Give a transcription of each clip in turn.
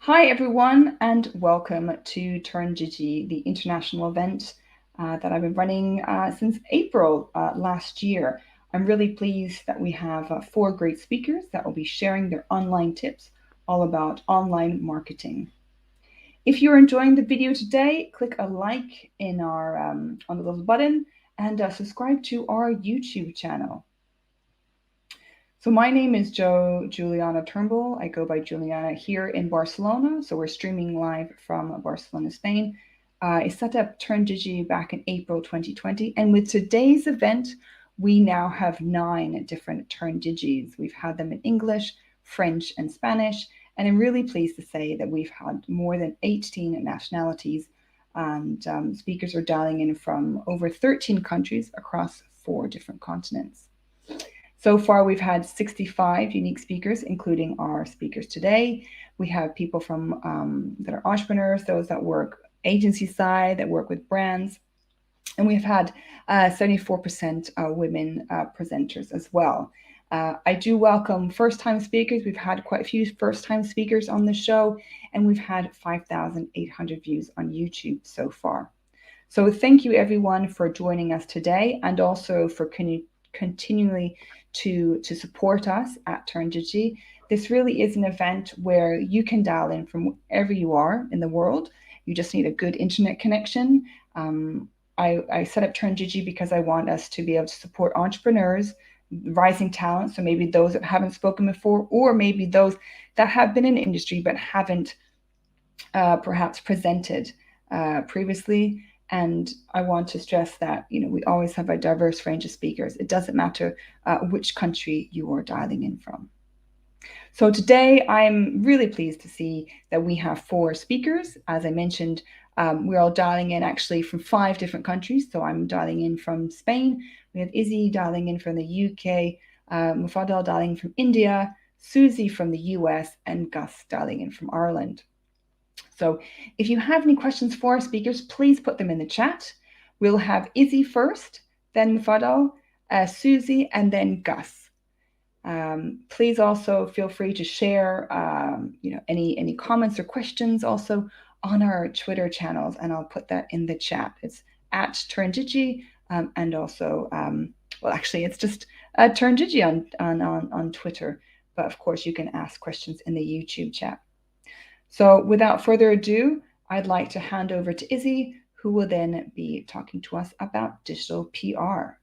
Hi everyone and welcome to Turn Digi, the international event that I've been running since April last year. I'm really pleased that we have 4 great speakers that will be sharing their online tips all about online marketing. If you're enjoying the video today, click a like in our on the little button and subscribe to our YouTube channel. So my name is Juliana Turnbull. I go by Juliana here in Barcelona. So we're streaming live from Barcelona, Spain. I set up Turn Digi back in April 2020. And with today's event, we now have 9 different Turn Digis. We've had them in English, French, and Spanish. And I'm really pleased to say that we've had more than 18 nationalities, and speakers are dialing in from over 13 countries across 4 different continents. So far, we've had 65 unique speakers, including our speakers today. We have people from that are entrepreneurs, those that work agency side, that work with brands. And we've had 74% women presenters as well. I do welcome first-time speakers. We've had quite a few first-time speakers on the show, and we've had 5,800 views on YouTube so far. So thank you everyone for joining us today, and also for continually to support us at Turn Digi. This really is an event where you can dial in from wherever you are in the world. You just need a good internet connection. I set up Turn Digi because I want us to be able to support entrepreneurs, rising talent, so maybe those that haven't spoken before, or maybe those that have been in the industry but haven't perhaps presented previously. And I want to stress that, we always have a diverse range of speakers. It doesn't matter which country you are dialing in from. So today, I'm really pleased to see that we have 4 speakers. As I mentioned, we're all dialing in actually from 5 different countries. So I'm dialing in from Spain. We have Izzy dialing in from the UK, Mufaddal dialing in from India, Susie from the US, and Gus dialing in from Ireland. So if you have any questions for our speakers, please put them in the chat. We'll have Izzy first, then Mufaddal, Susie, and then Gus. Please also feel free to share any comments or questions also on our Twitter channels, and I'll put that in the chat. It's at TurnDigi, and also, well, actually, it's just TurnDigi on Twitter. But of course, you can ask questions in the YouTube chat. So without further ado, I'd like to hand over to Izzy, who will then be talking to us about digital PR.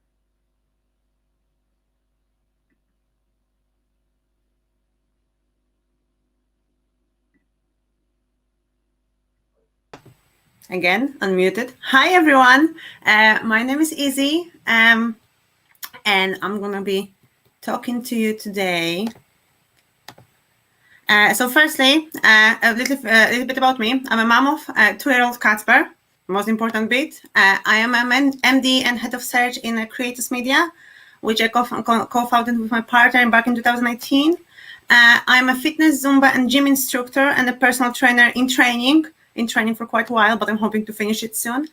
Again, unmuted. Hi, everyone. My name is Izzy, and I'm going to be talking to you today. So firstly, a little bit about me. I'm a mom of a 2-year-old Casper, most important bit. I am an MD and head of search in Creators Media, which I co-founded with my partner back in 2018. I'm a fitness, Zumba, and gym instructor and a personal trainer in training for quite a while, but I'm hoping to finish it soon.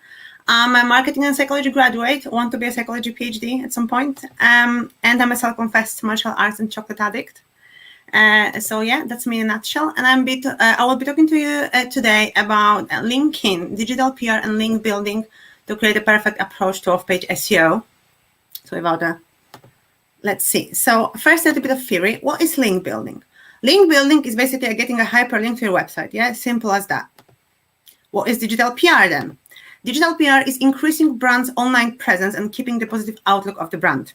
I'm a marketing and psychology graduate, want to be a psychology PhD at some point, and I'm a self-confessed martial arts and chocolate addict. So yeah, that's me in a nutshell. And I will be talking to you today about linking, digital PR and link building to create a perfect approach to off-page SEO. So let's see. So first, a little bit of theory. What is link building? Link building is basically getting a hyperlink to your website. Yeah, simple as that. What is digital PR then? Digital PR is increasing brands' online presence and keeping the positive outlook of the brand.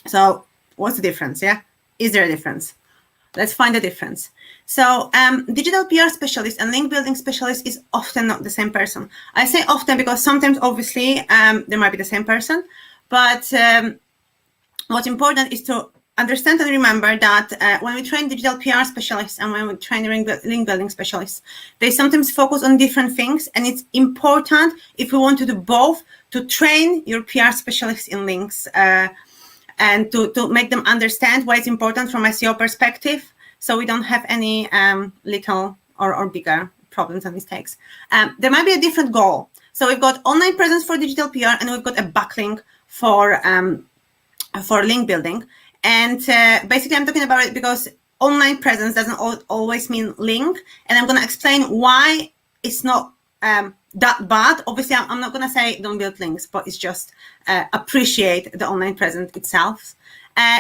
So what's the difference? Yeah, is there a difference? Let's find the difference. So digital PR specialist and link building specialist is often not the same person. I say often because sometimes, obviously, there might be the same person. But what's important is to understand and remember that when we train digital PR specialists and when we train link building specialists, they sometimes focus on different things. And it's important, if we want to do both, to train your PR specialists in links and to make them understand why it's important from a SEO perspective, so we don't have any little or bigger problems and mistakes. There might be a different goal. So we've got online presence for digital PR, and we've got a backlink for link building. And basically, I'm talking about it because online presence doesn't always mean link, and I'm going to explain why it's not that bad. Obviously, I'm not going to say don't build links, but it's just appreciate the online presence itself.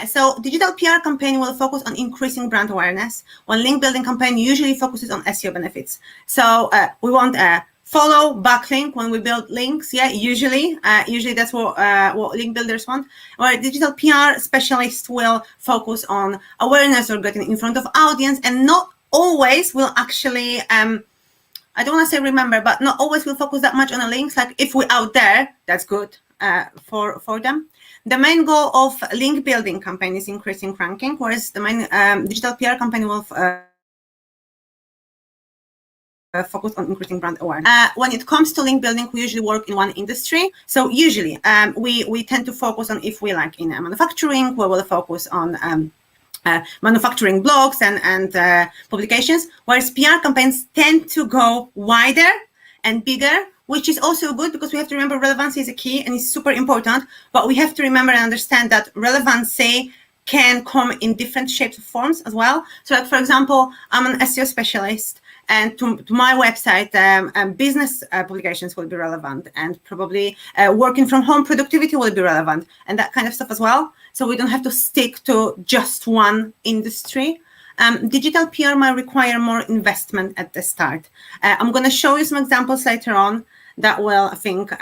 So digital PR campaign will focus on increasing brand awareness, while link building campaign usually focuses on SEO benefits. So we want a follow backlink when we build links. Yeah, usually that's what link builders want. Where digital PR specialists will focus on awareness or getting in front of audience, and not always will actually, I don't want to say remember, but not always will focus that much on the links. Like if we're out there, that's good for them. The main goal of link building campaign is increasing ranking, whereas the main digital PR campaign will focus on increasing brand awareness. When it comes to link building, we usually work in one industry. So usually we tend to focus on, if we like in manufacturing, we will focus on manufacturing blogs and publications, whereas PR campaigns tend to go wider and bigger, which is also good because we have to remember relevancy is a key and it's super important, but we have to remember and understand that relevancy can come in different shapes or forms as well. So like, for example, I'm an SEO specialist, and to my website, business publications will be relevant, and probably working from home productivity will be relevant, and that kind of stuff as well. So we don't have to stick to just one industry. Digital PR might require more investment at the start. I'm going to show you some examples later on that will, I think,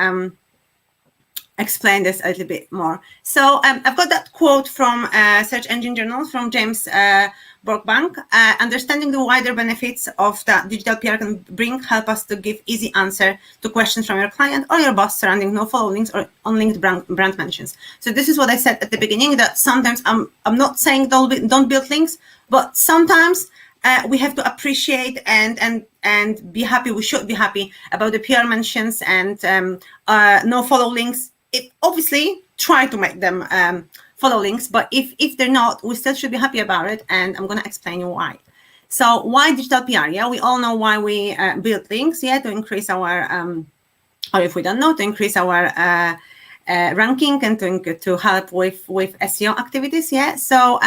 explain this a little bit more. So I've got that quote from Search Engine Journal from James Borkbank. Understanding the wider benefits of that digital PR can bring help us to give easy answer to questions from your client or your boss surrounding no-follow links or unlinked brand mentions. So this is what I said at the beginning, that sometimes I'm not saying don't build links, but sometimes we have to appreciate and be happy. We should be happy about the PR mentions and no-follow links. It obviously try to make them follow links, but if they're not, we still should be happy about it, and I'm going to explain you why. So why digital PR? Yeah, we all know why we build links, yeah, to increase our, or if we don't know, to increase our ranking and to help with SEO activities, yeah. So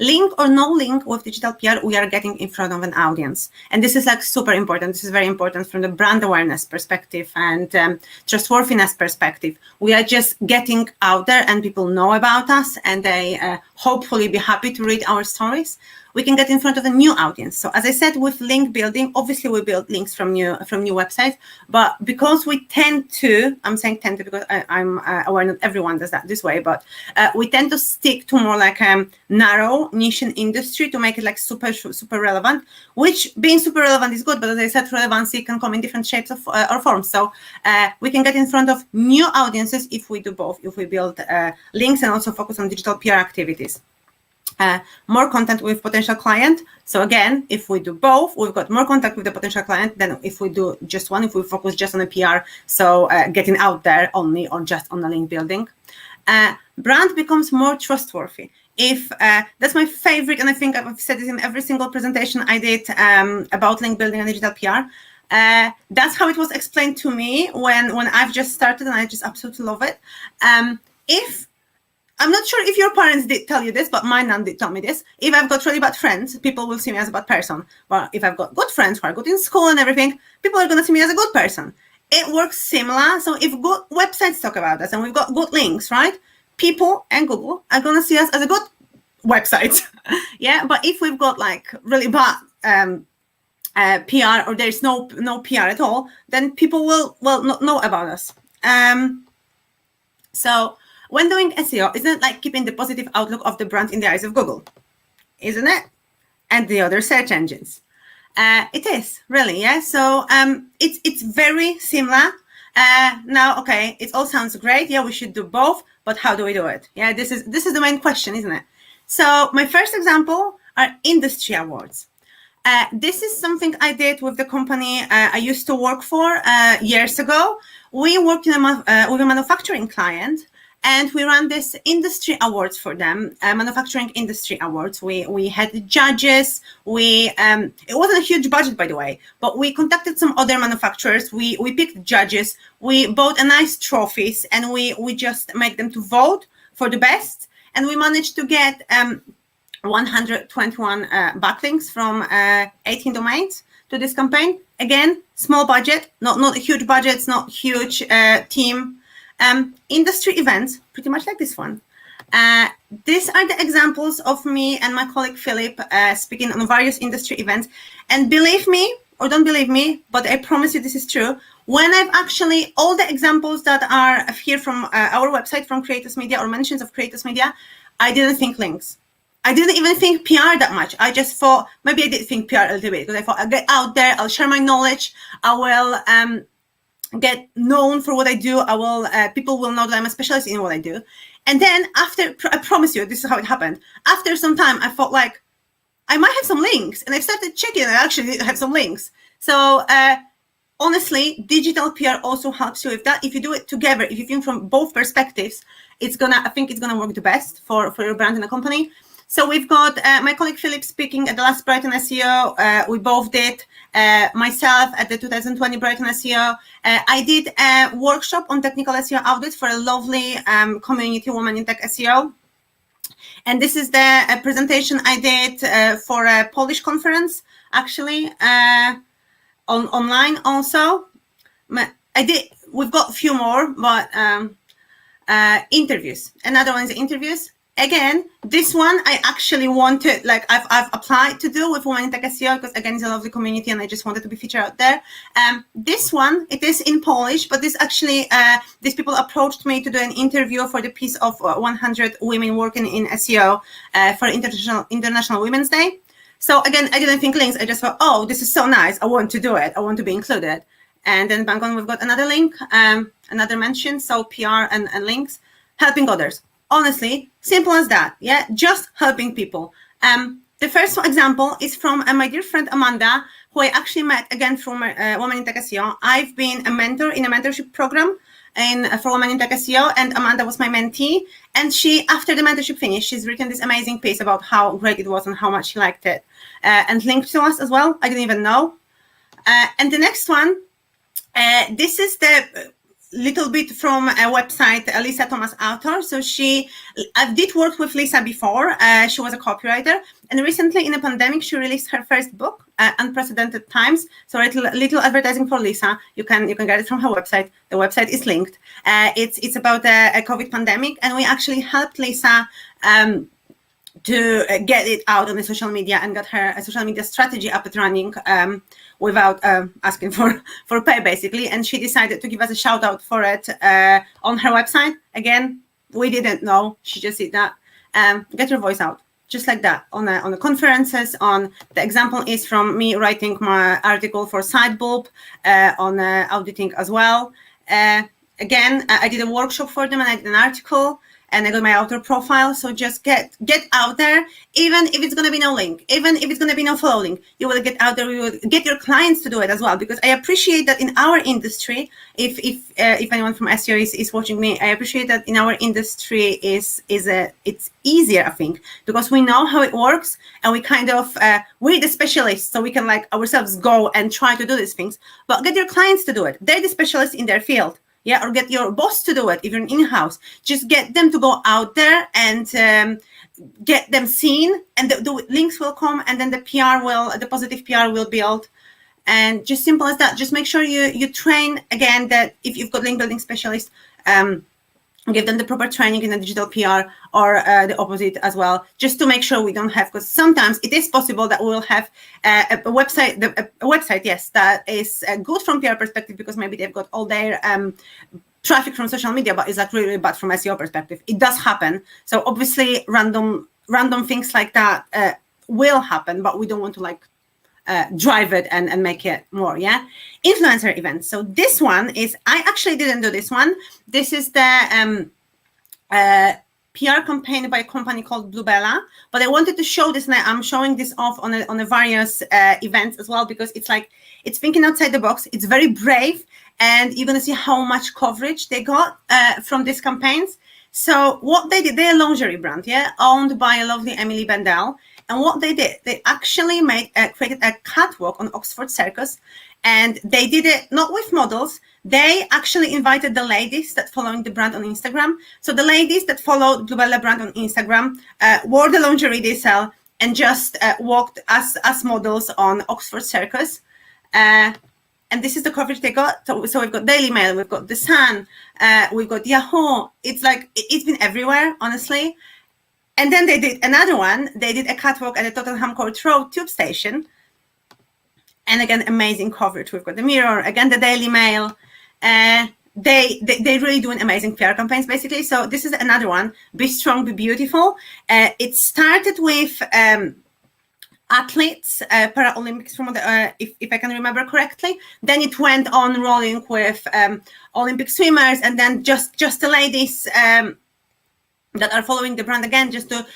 link or no link with digital PR, we are getting in front of an audience, and this is like super important. This is very important from the brand awareness perspective and trustworthiness perspective. We are just getting out there, and people know about us, and they hopefully be happy to read our stories. We can get in front of a new audience. So as I said, with link building, obviously we build links from new websites, but because we tend to, I'm saying tend to because I'm aware not everyone does that this way, but we tend to stick to more like a narrow niche industry to make it like super relevant, which being super relevant is good, but as I said, relevancy can come in different shapes or forms. So we can get in front of new audiences if we do both, if we build links and also focus on digital PR activities. More content with potential client. So again, if we do both, we've got more contact with the potential client than if we do just one, if we focus just on a PR, so getting out there only or just on the link building. Brand becomes more trustworthy. If that's my favorite, and I think I've said it in every single presentation I did about link building and digital PR. That's how it was explained to me when I've just started, and I just absolutely love it. I'm not sure if your parents did tell you this, but my nan did tell me this. If I've got really bad friends, people will see me as a bad person. But if I've got good friends who are good in school and everything, people are going to see me as a good person. It works similar. So if good websites talk about us and we've got good links, right? People and Google are going to see us as a good website. Yeah. But if we've got like really bad PR, or there's no PR at all, then people will not know about us. So when doing SEO, isn't it like keeping the positive outlook of the brand in the eyes of Google? Isn't it? And the other search engines. It is, really, yeah? So it's very similar. Now, okay, it all sounds great. Yeah, we should do both, but how do we do it? Yeah, this is the main question, isn't it? So my first example are industry awards. This is something I did with the company I used to work for years ago. We worked with a manufacturing client, and we ran this industry awards for them, manufacturing industry awards. We had judges. It wasn't a huge budget, by the way, but we contacted some other manufacturers. We picked judges. We bought a nice trophies, and we just made them to vote for the best. And we managed to get 121 backlinks from 18 domains to this campaign. Again, small budget, not huge budgets, not huge team. Industry events, pretty much like this one. These are the examples of me and my colleague Philip speaking on various industry events. And believe me, or don't believe me, but I promise you this is true. When I've actually, all the examples that are here from our website, from Creators Media, or mentions of Creators Media, I didn't think links. I didn't even think PR that much. I just thought, maybe I did think PR a little bit, because I thought I'll get out there, I'll share my knowledge, I will get known for what I do. I will, people will know that I'm a specialist in what I do. And then after, I promise you, this is how it happened. After some time, I felt like I might have some links, and I started checking, and I actually did have some links. So honestly, digital PR also helps you with that. If you do it together, if you think from both perspectives, I think it's gonna work the best for your brand and a company. So we've got my colleague Philip speaking at the last Brighton SEO. We both did. Myself at the 2020 Brighton SEO. I did a workshop on technical SEO audit for a lovely community woman in Tech SEO. And this is the presentation I did for a Polish conference, actually, online also. We've got a few more, but interviews. Another one is interviews. Again, this one I actually wanted, like I've applied to do with Women in Tech SEO, because again, it's a lovely community and I just wanted to be featured out there. This one, it is in Polish, but this actually, these people approached me to do an interview for the piece of 100 women working in SEO for International Women's Day. So again, I didn't think links. I just thought, oh, this is so nice. I want to do it. I want to be included. And then bang on, we've got another link, another mention. So PR and links, helping others. Honestly, simple as that. Yeah, just helping people. The first example is from my dear friend Amanda, who I actually met again from Women in Tech SEO. I've been a mentor in a mentorship program for Women in Tech SEO, and Amanda was my mentee. And she, after the mentorship finished, she's written this amazing piece about how great it was and how much she liked it, and linked to us as well. I didn't even know. And the next one, this is the little bit from a website, Elisa Thomas author. So I did work with Lisa before. She was a copywriter, and recently in the pandemic, she released her first book, Unprecedented Times. So a little advertising for Lisa. You can get it from her website. The website is linked. It's about a COVID pandemic, and we actually helped Lisa to get it out on the social media and got her a social media strategy up and running without asking for pay, basically. And she decided to give us a shout out for it on her website. Again, we didn't know. She just did that. Get your voice out, just like that, on the conferences. On the example is from me writing my article for Sidebulb on auditing as well. Again, I did a workshop for them, and I did an article, and I got my author profile. So just get out there, even if it's going to be no link, even if it's going to be no follow link, you will get out there. You will get your clients to do it as well, because I appreciate that in our industry, if anyone from SEO is watching me, I appreciate that in our industry it's easier, I think, because we know how it works, and we kind of we're the specialists, so we can like ourselves go and try to do these things. But get your clients to do it. They're the specialists in their field. Yeah, or get your boss to do it if you're in-house. Just get them to go out there and get them seen, and the links will come, and then the positive PR will build. And just simple as that. Just make sure you train, again, that if you've got link building specialists, give them the proper training in the digital PR, or the opposite as well, just to make sure we don't have, because sometimes it is possible that we'll have a website, yes, that is good from PR perspective, because maybe they've got all their traffic from social media, but it's like really bad from SEO perspective. It does happen. So obviously random things like that will happen, but we don't want to like drive it and make it more, yeah? Influencer events. So this one is, I actually didn't do this one. This is the PR campaign by a company called Bluebella, but I wanted to show this, and I'm showing this off on a various events as well, because it's like, it's thinking outside the box. It's very brave, and you're going to see how much coverage they got from these campaigns. So what they did, they're a lingerie brand, yeah, owned by a lovely Emily Bendel. And what they did, they actually created a catwalk on Oxford Circus, and they did it not with models. They actually invited the ladies that following the brand on Instagram. So the ladies that follow Bluebella brand on Instagram wore the lingerie they sell and just walked as models on Oxford Circus. And this is the coverage they got. So we've got Daily Mail, we've got The Sun, we've got Yahoo. It's like, it's been everywhere, honestly. And then they did another one. They did a catwalk at the Tottenham Court Road tube station. And again, amazing coverage. We've got the Mirror, again, the Daily Mail. They really doing amazing PR campaigns, basically. So this is another one, Be Strong, Be Beautiful. It started with athletes, Paralympics from the, if I can remember correctly. Then it went on rolling with Olympic swimmers, and then just the ladies that are following the brand, again, just to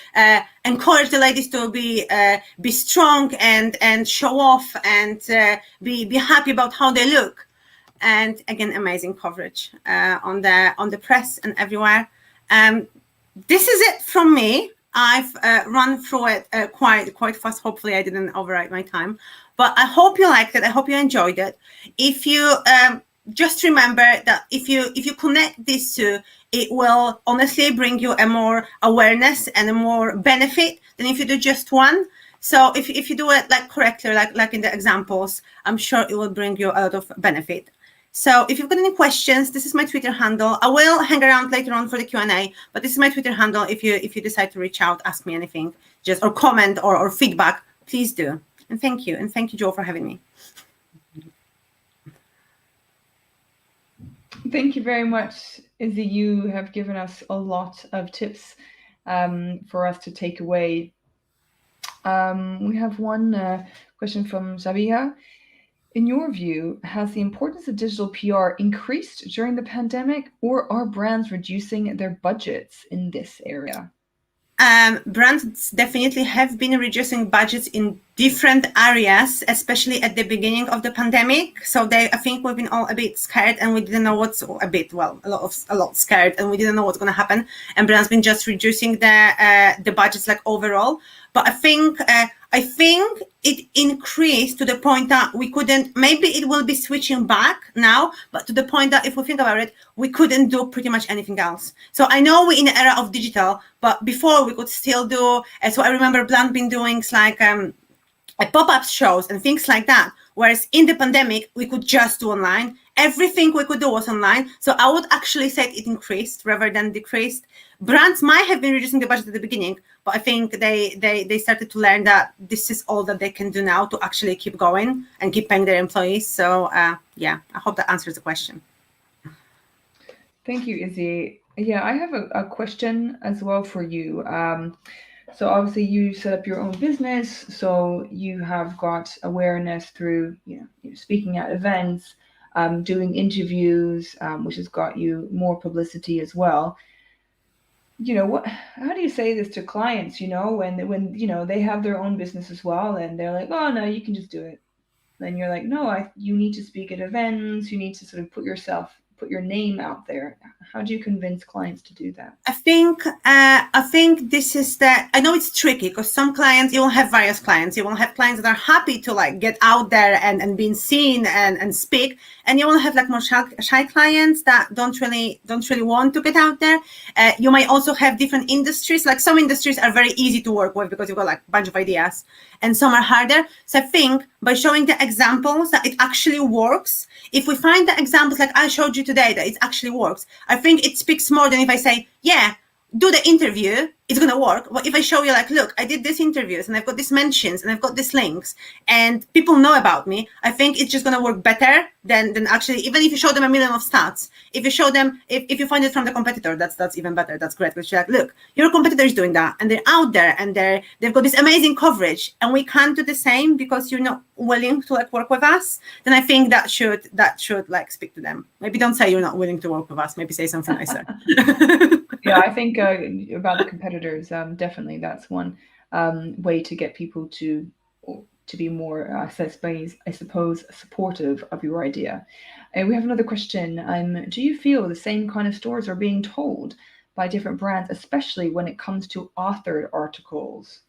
encourage the ladies to be strong and show off and be happy about how they look. And again, amazing coverage on the press and everywhere. This is it from me. I've run through it quite fast. Hopefully I didn't override my time, but I hope you liked it. I hope you enjoyed it. If you just remember that if you connect these two, it will honestly bring you a more awareness and a more benefit than if you do just one. So if you do it like correctly, like in the examples, I'm sure it will bring you a lot of benefit. So if you've got any questions, this is my Twitter handle. I will hang around later on for the Q&A, but this is my Twitter handle. If you decide to reach out, ask me anything, or comment or feedback, please do. And thank you. And thank you, Joe, for having me. Thank you very much, Izzy. You have given us a lot of tips for us to take away. We have one question from Zabiha. In your view, has the importance of digital PR increased during the pandemic, or are brands reducing their budgets in this area? Brands definitely have been reducing budgets in different areas, especially at the beginning of the pandemic. So I think we've been all a bit scared, and we didn't know a lot scared, and we didn't know what's going to happen. And brands been just reducing the budgets like overall. But I think it increased to the point that we couldn't, maybe it will be switching back now, but to the point that if we think about it, we couldn't do pretty much anything else. So I know we're in the era of digital, but before we could still do, so I remember Blunt been doing like pop-up shows and things like that. Whereas in the pandemic, we could just do online. Everything we could do was online. So I would actually say it increased rather than decreased. Brands might have been reducing the budget at the beginning, but I think they started to learn that this is all that they can do now to actually keep going and keep paying their employees. So yeah, I hope that answers the question. Thank you, Izzy. Yeah, I have a question as well for you. So obviously you set up your own business, so you have got awareness through speaking at events, doing interviews, which has got you more publicity as well. How do you say this to clients, when they have their own business as well, and they're like, oh no, you can just do it. Then you're like, no, you need to speak at events, you need to sort of put your name out there. How do you convince clients to do that? I think this is I know it's tricky because some clients, you will have various clients. You will have clients that are happy to like get out there and being seen and speak. And you will have like more shy clients that don't really want to get out there. You might also have different industries. Like some industries are very easy to work with because you've got like a bunch of ideas, and some are harder. So I think by showing the examples that it actually works, if we find the examples like I showed you today that it actually works, I think it speaks more than if I say, yeah, do the interview, it's going to work. But if I show you like, look, I did these interviews and I've got these mentions and I've got these links and people know about me, I think it's just going to work better than actually, even if you show them a million of stats. If you show them, if you find it from the competitor, that's even better. That's great. Because you're like, look, your competitor is doing that and they're out there and they've got this amazing coverage and we can't do the same because you're not willing to like work with us. Then I think that should like speak to them. Maybe don't say you're not willing to work with us. Maybe say something nicer. Yeah, I think about the competitors, definitely that's one way to get people to be more, I suppose, supportive of your idea. We have another question. Do you feel the same kind of stories are being told by different brands, especially when it comes to authored articles?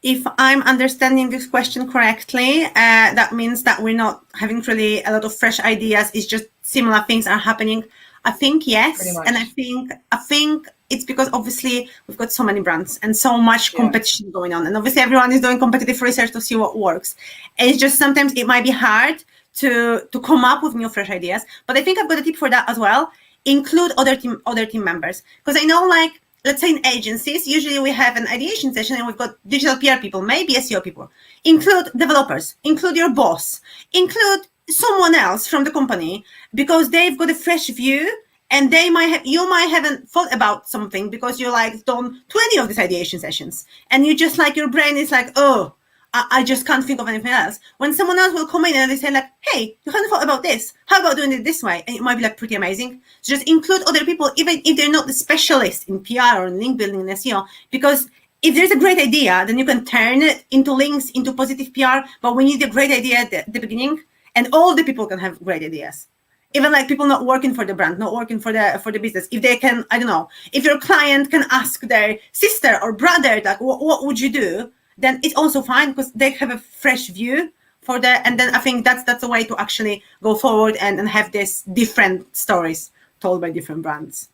If I'm understanding this question correctly, that means that we're not having really a lot of fresh ideas. It's just similar things are happening. I think yes, and I think it's because obviously we've got so many brands and so much competition going on, and obviously everyone is doing competitive research to see what works. And it's just sometimes it might be hard to come up with new fresh ideas. But I think I've got a tip for that as well. Include other team members, because I know, like, let's say in agencies, usually we have an ideation session and we've got digital PR people, maybe SEO people. Include developers, include your boss, include someone else from the company, because they've got a fresh view, and you might haven't thought about something because you like done 20 of these ideation sessions, and you just like, your brain is like, oh, I just can't think of anything else. When someone else will come in and they say like, hey, you haven't thought about this. How about doing it this way? And it might be like pretty amazing. So just include other people, even if they're not the specialist in PR or link building and SEO, because if there's a great idea, then you can turn it into links, into positive PR. But we need a great idea at the beginning, and all the people can have great ideas. Even like people not working for the brand, not working for the business. If they can, I don't know, if your client can ask their sister or brother, like, what would you do? Then it's also fine, because they have a fresh view for that. And then I think that's a way to actually go forward and have these different stories told by different brands.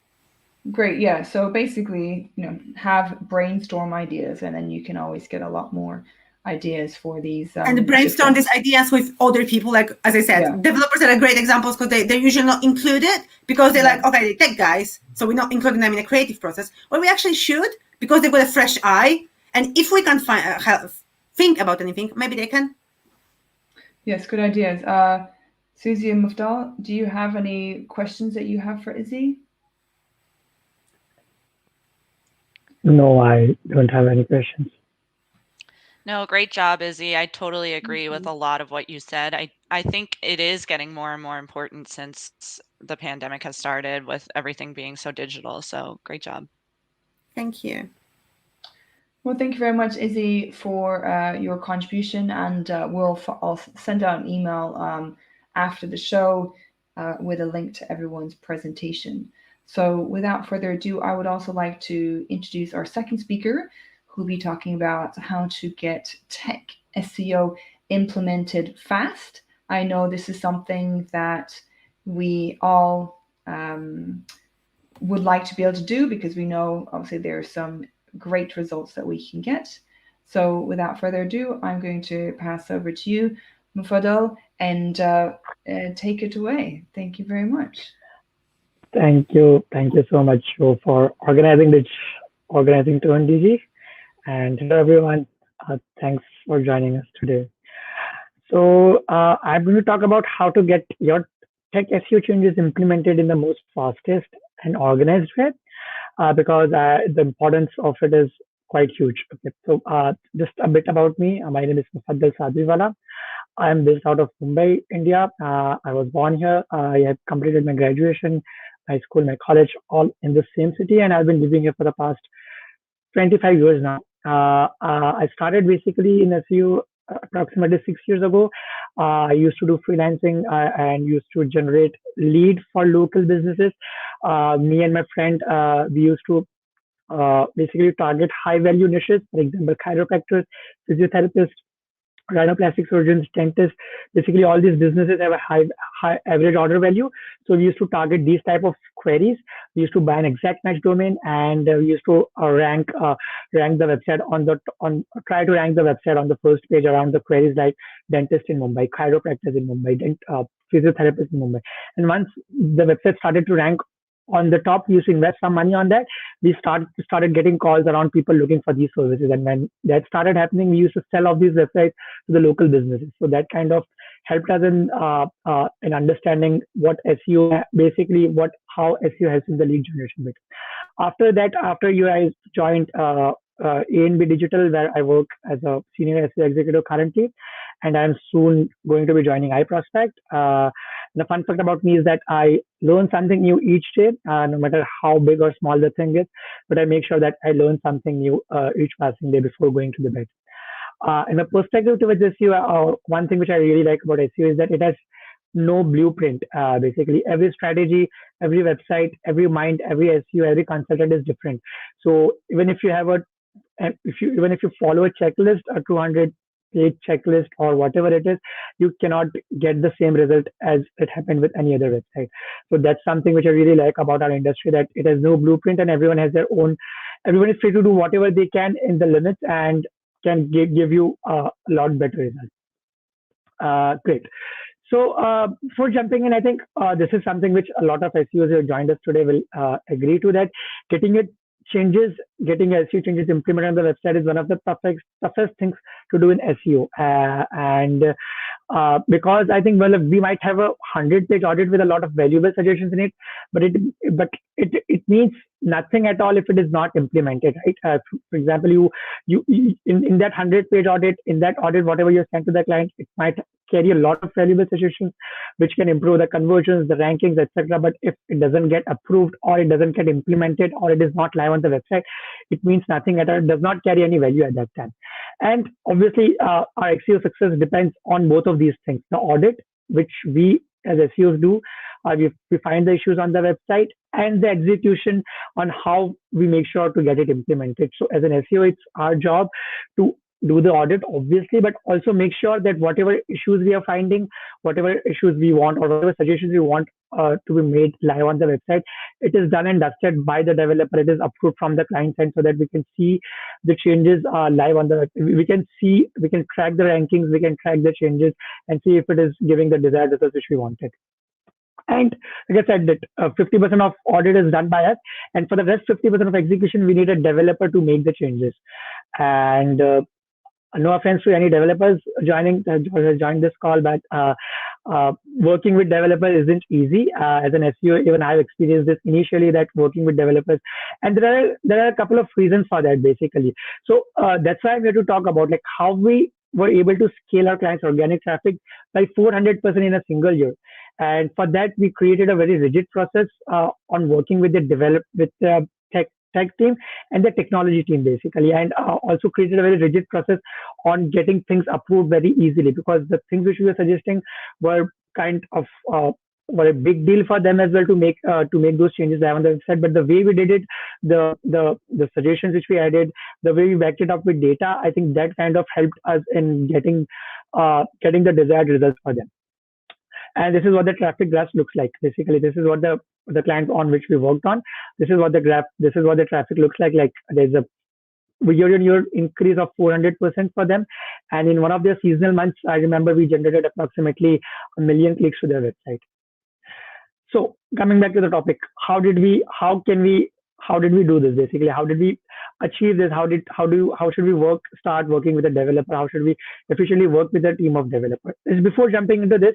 Great. Yeah. So basically, have brainstorm ideas, and then you can always get a lot more ideas for these. And brainstorm these ideas with other people. Like, as I said, developers are great examples, because they're usually not included because they're like, okay, they're tech guys, so we're not including them in a creative process. Well, we actually should, because they've got a fresh eye. And if we can't think about anything, maybe they can. Yes, good ideas. Susie and Mufaddal, do you have any questions that you have for Izzy? No, I don't have any questions. No, great job, Izzy. I totally agree with a lot of what you said. I think it is getting more and more important since the pandemic has started, with everything being so digital. So great job. Thank you. Well, thank you very much, Izzy, for your contribution, and I'll send out an email after the show with a link to everyone's presentation. So without further ado, I would also like to introduce our second speaker, who'll be talking about how to get tech SEO implemented fast. I know this is something that we all would like to be able to do, because we know obviously there are some great results that we can get. So without further ado, I'm going to pass over to you, Mufaddal, and take it away. Thank you very much. Thank you so much for organizing Turn Digi, and hello everyone. Thanks for joining us today. So I'm going to talk about how to get your tech SEO changes implemented in the most fastest and organized way. Because the importance of it is quite huge. Okay, so just a bit about me. My name is Mufaddal Sadriwala. I am based out of Mumbai, India. I was born here. I have completed my graduation, my school, my college, all in the same city, and I've been living here for the past 25 years now. I started basically in SEO approximately 6 years ago. I used to do freelancing and used to generate lead for local businesses. Me and my friend, we used to basically target high value niches, for example, chiropractors, physiotherapists, rhinoplastic surgeons, dentists. Basically, all these businesses have a high average order value. So we used to target these type of queries. We used to buy an exact match domain, and we used to rank the website try to rank the website on the first page around the queries like dentist in Mumbai, chiropractors in Mumbai, physiotherapists in Mumbai. And once the website started to rank on the top, we used to invest some money on that. We started getting calls around people looking for these services, and when that started happening, we used to sell off these websites to the local businesses. So that kind of helped us in understanding what SEO basically how SEO helps in the lead generation bit. After that, after you guys joined A&B Digital, where I work as a senior SEO executive currently, and I'm soon going to be joining iProspect. The fun fact about me is that I learn something new each day, no matter how big or small the thing is, but I make sure that I learn something new each passing day before going to the bed. In my perspective towards SEO, one thing which I really like about SEO is that it has no blueprint. Basically, every strategy, every website, every mind, every SEO, every consultant is different. So even if you have even if you follow a checklist, a 200-page checklist or whatever it is, you cannot get the same result as it happened with any other website. So that's something which I really like about our industry, that it has no blueprint and everyone has their own. Everyone is free to do whatever they can in the limits and can give you a lot better results. Great. So for jumping in, I think this is something which a lot of SEOs who have joined us today will agree to, that getting SEO changes implemented on the website is one of the toughest things to do in SEO. Because I think, well, we might have a 100-page audit with a lot of valuable suggestions in it, but it means nothing at all if it is not implemented, right? For example, you in that 100-page audit, whatever you send to the client, it might carry a lot of valuable suggestions which can improve the conversions, the rankings, etc. But if it doesn't get approved, or it doesn't get implemented, or it is not live on the website, it means nothing at all. It does not carry any value at that time. And obviously, our SEO success depends on both of these things: the audit, which we as SEOs do, we find the issues on the website, and the execution on how we make sure to get it implemented. So as an SEO, it's our job to do the audit, obviously, but also make sure that whatever issues we are finding, whatever issues we want, or whatever suggestions we want to be made live on the website, it is done and dusted by the developer. It is approved from the client side, so that we can see the changes live on the website. We can track the rankings, we can track the changes, and see if it is giving the desired results which we wanted. And like I said, that 50% of audit is done by us, and for the rest 50% of execution, we need a developer to make the changes. And no offense to any developers joined this call, but working with developers isn't easy. As an SEO, even I've experienced this initially, that working with developers, and there are a couple of reasons for that, basically. So that's why I'm here to talk about like how we were able to scale our clients' organic traffic by 400% in a single year. And for that, we created a very rigid process on working with the tech team and the technology team, basically, and also created a very rigid process on getting things approved very easily, because the things which we were suggesting were kind of were a big deal for them as well to make those changes live on the website. But the way we did it, the suggestions which we added, the way we backed it up with data, I think that kind of helped us in getting the desired results for them. And this is what the traffic graph looks like. Basically, this is what the clients on which we worked on. This is what the traffic looks like. Like there's a year-on-year increase of 400% for them. And in one of their seasonal months, I remember we generated approximately 1 million clicks to their website. So coming back to the topic, how did we do this? Basically, how did we achieve this? How should we start working with a developer? How should we efficiently work with a team of developers? Before jumping into this,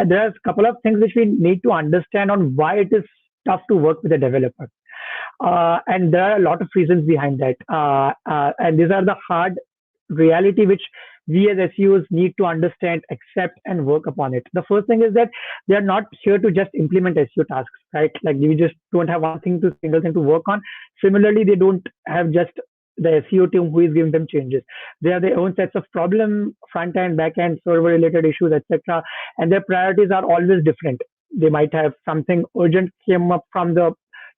there are a couple of things which we need to understand on why it is tough to work with a developer. And there are a lot of reasons behind that. And these are the hard reality which we as SEOs need to understand, accept, and work upon it. The first thing is that they are not here to just implement SEO tasks, right? Like we just don't have single thing to work on. Similarly, they don't have just the SEO team who is giving them changes. They have their own sets of problem, front end, back end, server related issues, etc. And their priorities are always different. They might have something urgent came up from the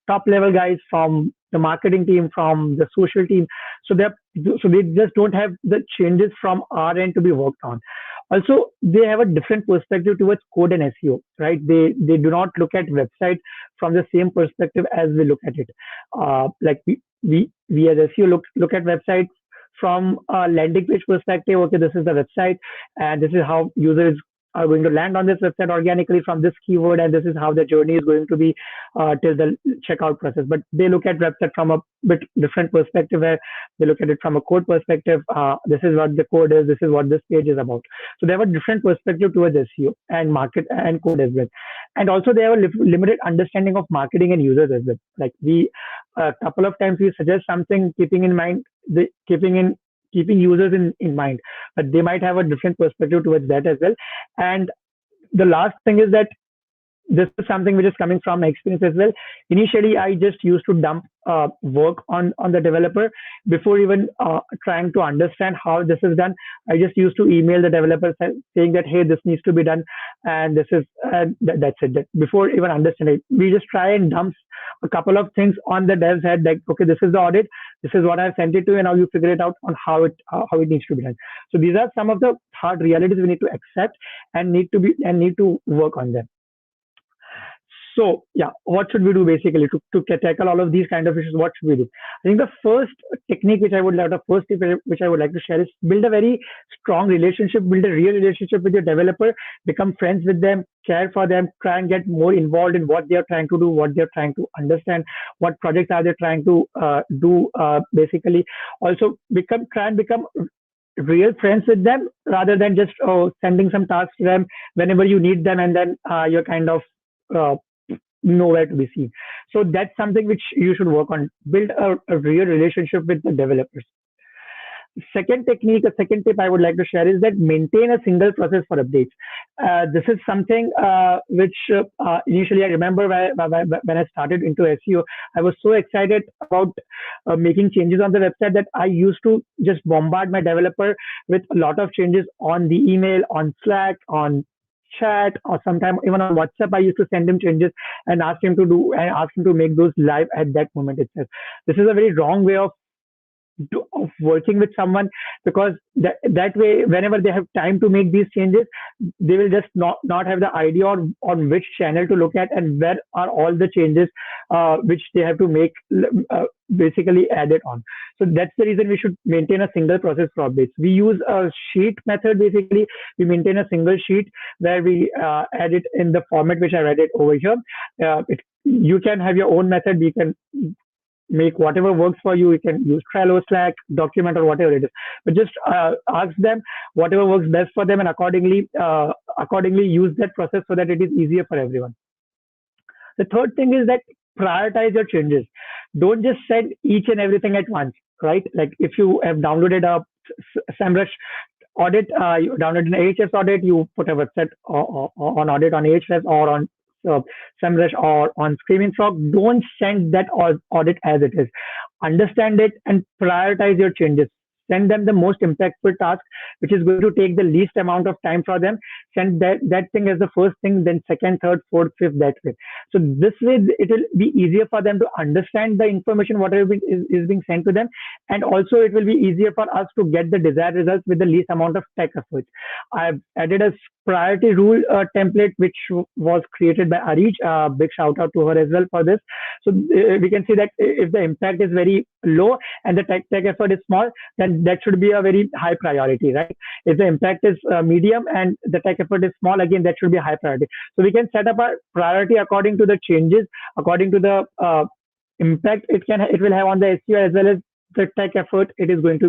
top level guys, from the marketing team, from the social team. So they just don't have the changes from our end to be worked on. Also, they have a different perspective towards code and SEO, right? They do not look at website from the same perspective as we look at it. Like we as SEO look at websites from a landing page perspective. Okay, this is the website, and this is how users are going to land on this website organically from this keyword, and this is how the journey is going to be till the checkout process. But they look at website from a bit different perspective, where they look at it from a code perspective. This is what the code is, this is what this page is about. So they have a different perspective towards SEO and market and code as well. And also they have a limited understanding of marketing and users as well. Like a couple of times we suggest something keeping users in mind, but they might have a different perspective towards that as well. And the last thing is that this is something which is coming from my experience as well. Initially, I just used to dump work on the developer before even trying to understand how this is done. I just used to email the developer saying that, hey, this needs to be done, and this is that's it. Before even understanding, we just try and dump a couple of things on the dev's head, like, okay, this is the audit, this is what I've sent it to, and now you figure it out on how it needs to be done. So these are some of the hard realities we need to accept and need to work on them. So yeah, what should we do basically to tackle all of these kind of issues? What should we do? I think the first technique which I would like to share is build a very strong relationship, build a real relationship with your developer, become friends with them, care for them, try and get more involved in what they are trying to do, what they are trying to understand, what projects are they trying to do. Basically, also try and become real friends with them rather than just sending some tasks to them whenever you need them, and then you're kind of nowhere to be seen. So that's something which you should work on. Build a real relationship with the developers. Second tip I would like to share is that maintain a single process for updates. This is something which initially I remember when I started into SEO, I was so excited about making changes on the website that I used to just bombard my developer with a lot of changes on the email, on Slack, on chat, or sometimes even on WhatsApp. I used to send him changes and ask him to make those live at that moment itself. This is a very wrong way of working with someone, because that way, whenever they have time to make these changes, they will just not have the idea on which channel to look at and where are all the changes which they have to make basically added on. So that's the reason we should maintain a single process for updates. We use a sheet method. Basically, we maintain a single sheet where we add it in the format which I read it over here. You can have your own method. We can make whatever works for you. You can use Trello, Slack, document, or whatever it is. But just ask them whatever works best for them, and accordingly use that process so that it is easier for everyone. The third thing is that prioritize your changes. Don't just send each and everything at once, right? Like if you have downloaded a SEMrush audit, you downloaded an Ahrefs audit, you put a website on audit on Ahrefs or on SEMrush or on Screaming Frog. Don't send that audit as it is. Understand it and prioritize your changes. Send them the most impactful task, which is going to take the least amount of time for them. Send that thing as the first thing, then second, third, fourth, fifth, that way. So this way, it will be easier for them to understand the information, whatever is being sent to them. And also it will be easier for us to get the desired results with the least amount of tech efforts. I've added a priority rule template, which was created by Arij. Big shout out to her as well for this. So we can see that if the impact is very low and the tech effort is small, then that should be a very high priority, right? If the impact is medium and the tech effort is small, again, that should be a high priority. So we can set up a priority according to the changes, according to the impact it will have on the SEO, as well as the tech effort it is going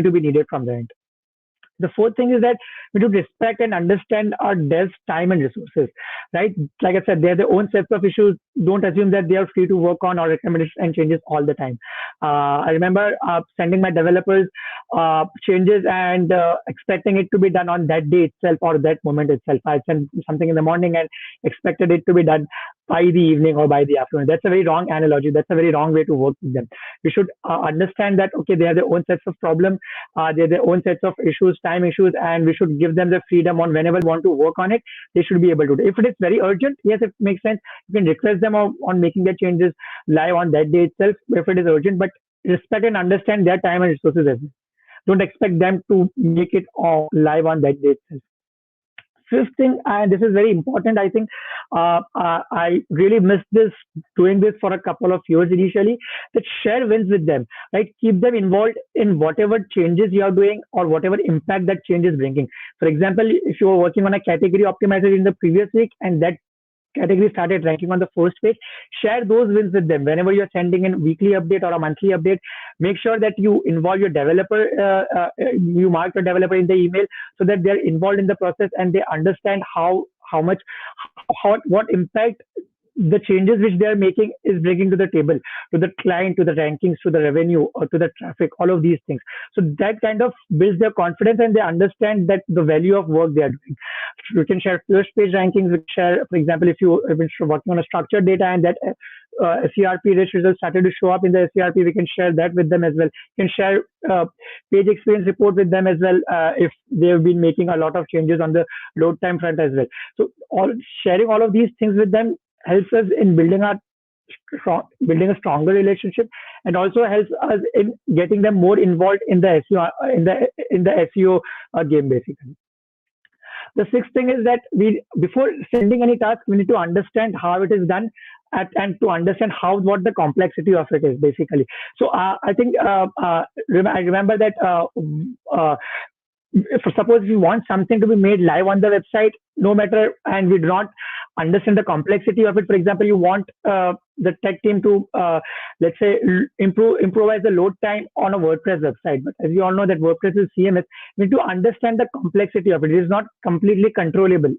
to be needed from the end. The fourth thing is that we should respect and understand our devs' time and resources, right? Like I said, they have their own sets of issues. Don't assume that they are free to work on or recommendations and changes all the time. I remember sending my developers changes and expecting it to be done on that day itself or that moment itself. I sent something in the morning and expected it to be done by the evening or by the afternoon. That's a very wrong analogy. That's a very wrong way to work with them. We should understand that, okay, they have their own sets of problems, they have their own sets of issues, time issues, and we should give them the freedom on whenever they want to work on it, they should be able to do it. If it is very urgent, yes, it makes sense. You can request them on making their changes live on that day itself if it is urgent, but respect and understand their time and resources as well. Don't expect them to make it live on that day itself. Fifth thing, and this is very important, I think I really missed doing this for a couple of years initially, that share wins with them, right? Keep them involved in whatever changes you are doing or whatever impact that change is bringing. For example, if you were working on a category optimizer in the previous week and that category started ranking on the first page, share those wins with them. Whenever you're sending in a weekly update or a monthly update, make sure that you involve your developer, you mark your developer in the email so that they're involved in the process and they understand what impact the changes which they are making is bringing to the table, to the client, to the rankings, to the revenue, or to the traffic, all of these things. So that kind of builds their confidence, and they understand that the value of work they are doing. We can share first page rankings. We can share, for example, if you're working on a structured data and that SERP rich results started to show up in the SERP, we can share that with them as well. We can share page experience report with them as well if they've been making a lot of changes on the load time front as well. So sharing all of these things with them helps us in building a stronger relationship, and also helps us in getting them more involved in the SEO SEO game basically. The sixth thing is that before sending any task, we need to understand how it is done, and to understand what the complexity of it is basically. So I think I remember that if suppose we want something to be made live on the website, no matter, and we do not understand the complexity of it. For example, you want the tech team to let's say improvise the load time on a WordPress website, but as you all know that WordPress is CMS, we need to understand the complexity of it. It is not completely controllable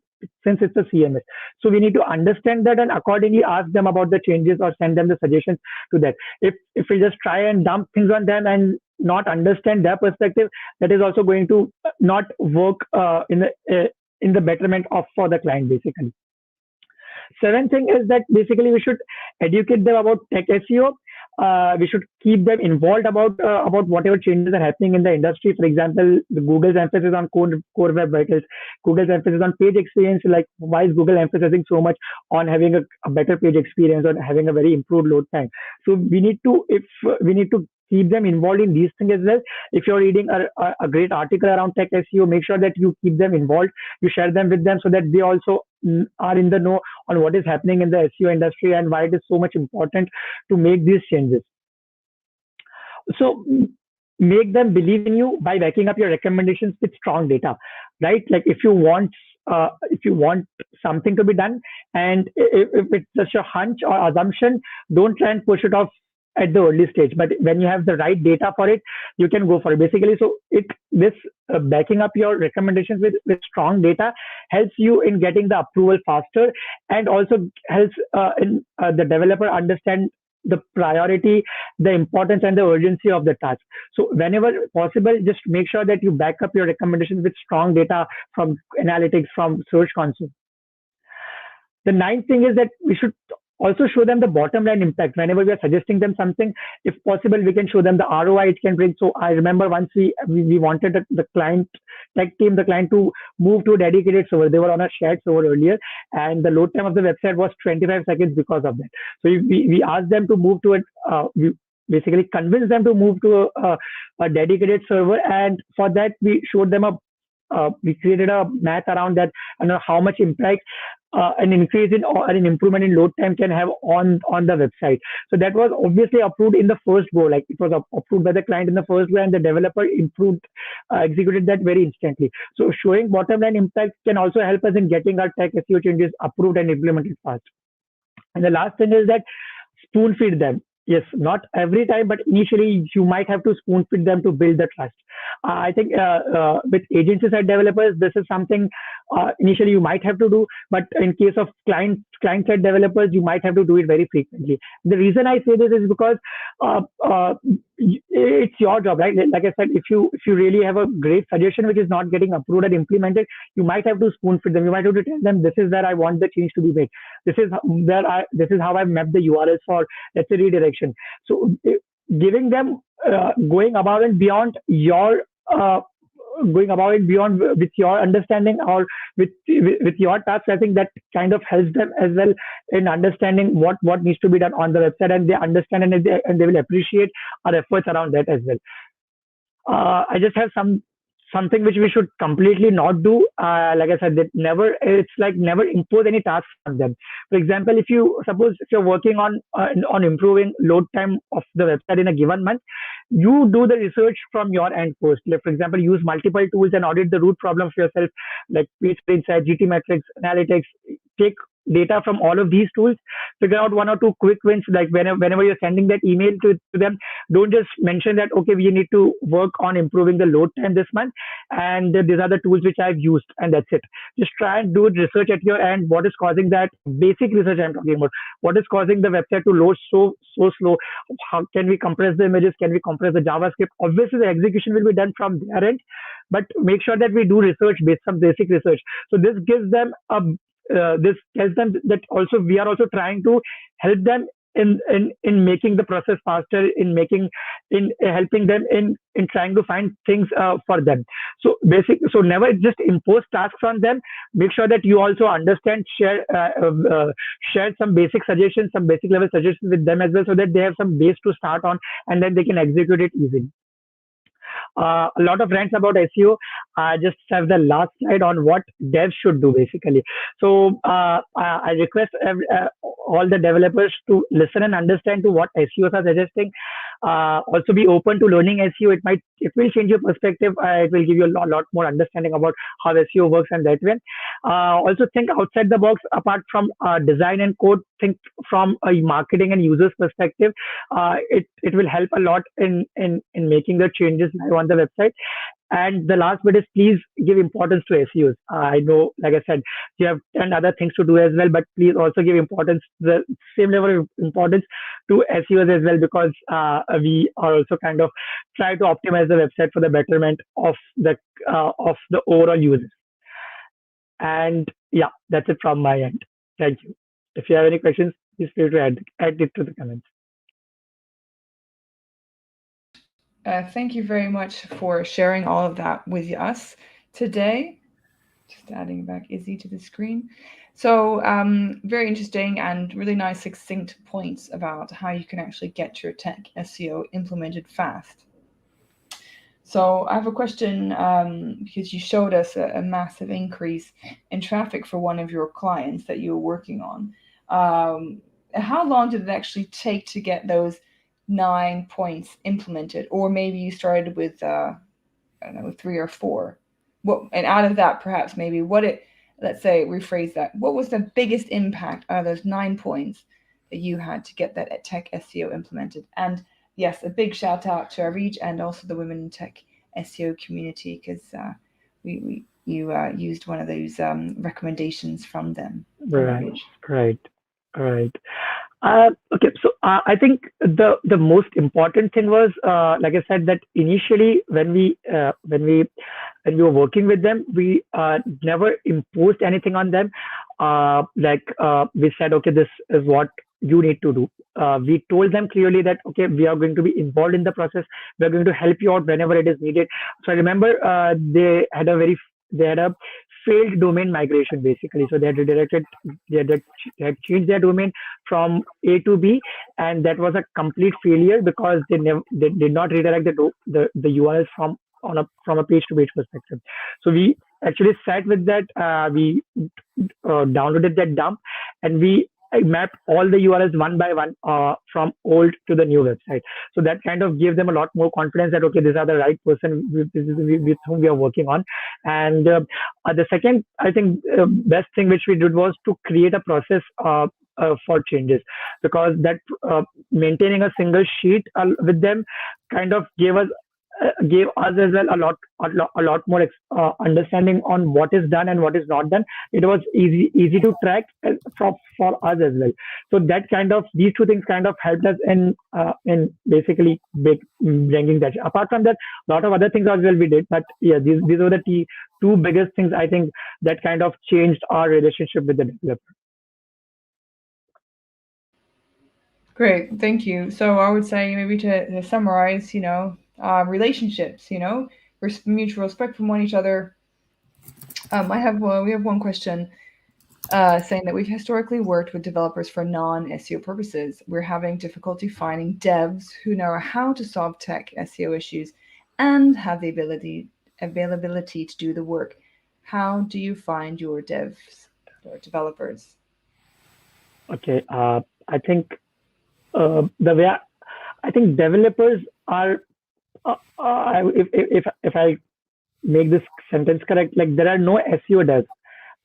since it's a CMS. So we need to understand that and accordingly ask them about the changes or send them the suggestions to that. If we just try and dump things on them and not understand their perspective, that is also going to not work in the betterment for the client basically. Seventh thing is that basically we should educate them about Tech SEO. We should keep them involved about whatever changes are happening in the industry. For example, Google's emphasis on core web vitals, Google's emphasis on page experience. Like, why is Google emphasizing so much on having a better page experience or having a very improved load time? So we need to keep them involved in these things as well. If you're reading a great article around Tech SEO, make sure that you keep them involved. You share them with them so that they also are in the know on what is happening in the SEO industry and why it is so much important to make these changes. So make them believe in you by backing up your recommendations with strong data, right? Like if you want something to be done, and if it's just a hunch or assumption, don't try and push it off at the early stage, but when you have the right data for it, you can go for it basically. So backing up your recommendations with strong data helps you in getting the approval faster, and also helps in the developer understand the priority, the importance, and the urgency of the task. So whenever possible, just make sure that you back up your recommendations with strong data from analytics, from Search Console. The ninth thing is that we should also show them the bottom line impact. Whenever we are suggesting them something, if possible, we can show them the ROI it can bring. So I remember once we wanted the client tech team, the client to move to a dedicated server. They were on a shared server earlier, and the load time of the website was 25 seconds because of that. So we asked them to move to it. We basically convinced them to move to a dedicated server, and for that we showed them we created a math around that, and how much impact an increase in or an improvement in load time can have on the website. So that was obviously approved in the first go, like it was approved by the client in the first go, and the developer executed that very instantly. So showing bottom line impact can also help us in getting our Tech SEO changes approved and implemented fast. And the last thing is that spoon feed them. Yes, not every time, but initially you might have to spoon feed them to build the trust. I think with agency side developers, this is something initially you might have to do, but in case of client side developers, you might have to do it very frequently. The reason I say this is because it's your job, right? Like I said, if you really have a great suggestion which is not getting approved and implemented, you might have to spoon feed them. You might have to tell them, this is where I want the change to be made. This is how I've mapped the URLs for, let's say, redirection. So giving them going above and beyond with your understanding or with your tasks, I think that kind of helps them as well in understanding what needs to be done on the website, and they understand and they will appreciate our efforts around that as well. I just have something which we should completely not do. Like I said, never impose any tasks on them. For example, if you're working on improving load time of the website in a given month, you do the research from your end first. Like, for example, use multiple tools and audit the root problem for yourself, like PageSpeed Insights, GT Metrics, Analytics. Take data from all of these tools, figure out 1 or 2 quick wins. Like whenever you're sending that email to them, don't just mention that, okay, we need to work on improving the load time this month, and these are the tools which I've used, and that's it. Just try and do research at your end. What is causing that? Basic research I'm talking about. What is causing the website to load so slow? How can we compress the images? Can we compress the JavaScript? Obviously, the execution will be done from their end, but make sure that we do research, some basic research. So this gives them this tells them that also we are also trying to help them in making the process faster, in helping them in trying to find things for them. So never just impose tasks on them. Make sure that you also understand, share some basic suggestions, some basic level suggestions with them as well, so that they have some base to start on, and then they can execute it easily. A lot of rants about SEO. I just have the last slide on what devs should do basically. So I request all the developers to listen and understand to what SEOs are suggesting. Also be open to learning SEO. It will change your perspective. It will give you a lot more understanding about how SEO works, and that way. Also think outside the box. Apart from design and code, think from a marketing and users perspective. It will help a lot in making the changes on the website. And the last bit is, please give importance to SEOs. I know, like I said, you have 10 other things to do as well, but please also give importance, the same level of importance to SEOs as well, because we are also kind of try to optimize the website for the betterment of the overall users. And yeah, that's it from my end. Thank you. If you have any questions, please feel free to add it to the comments. Thank you very much for sharing all of that with us today. Just adding back Izzy to the screen. So very interesting and really nice succinct points about how you can actually get your tech SEO implemented fast. So I have a question, because you showed us a massive increase in traffic for one of your clients that you were working on. How long did it actually take to get those 9 points implemented? Or maybe you started with, I don't know, 3 or 4. And out of that, perhaps maybe let's say, rephrase that. What was the biggest impact out of those 9 points that you had to get that tech SEO implemented? And yes, a big shout out to our reach and also the Women in Tech SEO community, because you used one of those recommendations from them. Right. Okay, so I think the most important thing was, like I said, that initially when we were working with them, we never imposed anything on them. We said, okay, this is what you need to do. We told them clearly that, okay, we are going to be involved in the process. We are going to help you out whenever it is needed. So I remember they had a failed domain migration basically. So they had changed their domain from A to B, and that was a complete failure because they did not redirect the URLs from a page to page perspective. So we actually sat with that. We downloaded that dump, and we mapped all the URLs one by one from old to the new website. So that kind of gave them a lot more confidence that, okay, these are the right person with whom we are working on. And the second, I think, best thing which we did was to create a process for changes, because that maintaining a single sheet with them kind of gave us as well a lot more understanding on what is done and what is not done. It was easy to track for us as well. So that these two things kind of helped us in basically bringing that. Apart from that, a lot of other things as well we did, but yeah, these were the two biggest things I think that kind of changed our relationship with the developer. Great, thank you. So I would say, maybe to summarize, relationships, mutual respect from each other. We have one question saying that we've historically worked with developers for non-SEO purposes. We're having difficulty finding devs who know how to solve tech SEO issues and have the availability to do the work. How do you find your devs or developers? Okay, I think the way I think developers are, if I make this sentence correct, like there are no SEO devs.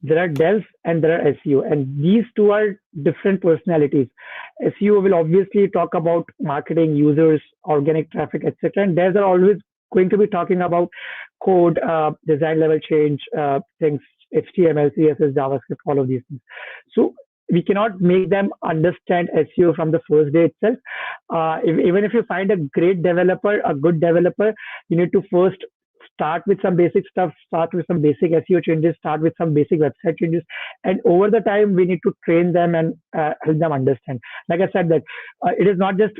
There are devs and there are SEO, and these two are different personalities. SEO will obviously talk about marketing, users, organic traffic, etc., and devs are always going to be talking about code, design level change, things, HTML, CSS, JavaScript, all of these things. So we cannot make them understand SEO from the first day itself. Even if you find a great developer, a good developer, you need to first start with some basic stuff, start with some basic SEO changes, start with some basic website changes, and over the time we need to train them and help them understand. Like I said, that it is not just,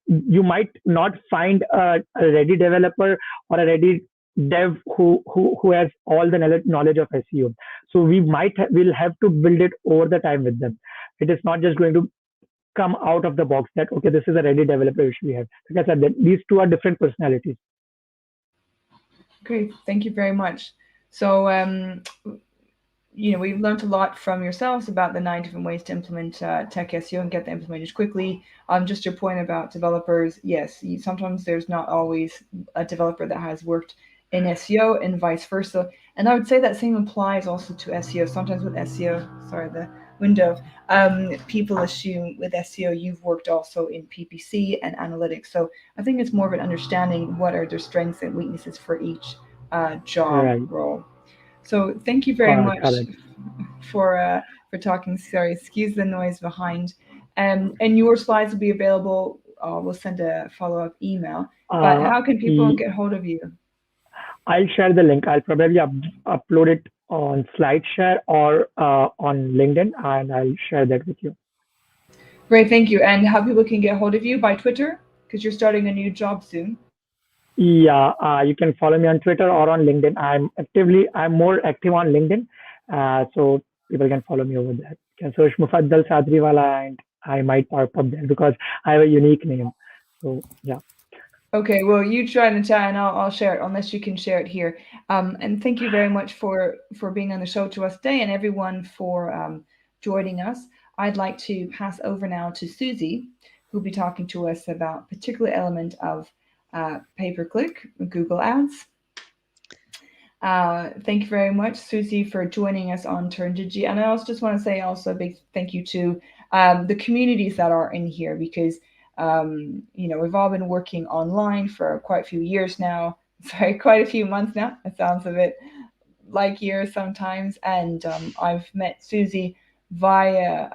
you might not find a ready developer or a ready dev who has all the knowledge of SEO. So we'll have to build it over the time with them. It is not just going to come out of the box that okay, this is a ready developer which we have. Like I said, that these two are different personalities. Great, thank you very much. So, we've learned a lot from yourselves about the 9 different ways to implement Tech SEO and get the implemented quickly. Just your point about developers, yes, sometimes there's not always a developer that has worked in SEO and vice versa. And I would say that same applies also to SEO. Sometimes with SEO, sorry, the window, people assume with SEO you've worked also in PPC and analytics. So I think it's more of an understanding what are their strengths and weaknesses for each job Right. role. So thank you very much Correct. for talking. Sorry, excuse the noise behind. And your slides will be available. We'll send a follow-up email. But Uh, how can people get hold of you? I'll share the link. I'll probably upload it on SlideShare or on LinkedIn, and I'll share that with you. Great, thank you. And how people can get hold of you by Twitter because you're starting a new job soon. Yeah, you can follow me on Twitter or on LinkedIn. I'm more active on LinkedIn, so people can follow me over there. You can search Mufaddal Sadriwala, and I might pop up there because I have a unique name. So yeah. Okay, well, you try in the chat, and I'll share it unless you can share it here. And thank you very much for being on the show to us today, and everyone for joining us. I'd like to pass over now to Susie, who'll be talking to us about a particular element of pay-per-click, Google Ads. Thank you very much, Susie, for joining us on Turn Digi. And I also just want to say also a big thank you to the communities that are in here because we've all been working online for quite a few years now. Sorry, quite a few months now. It sounds a bit like years sometimes. And I've met Susie via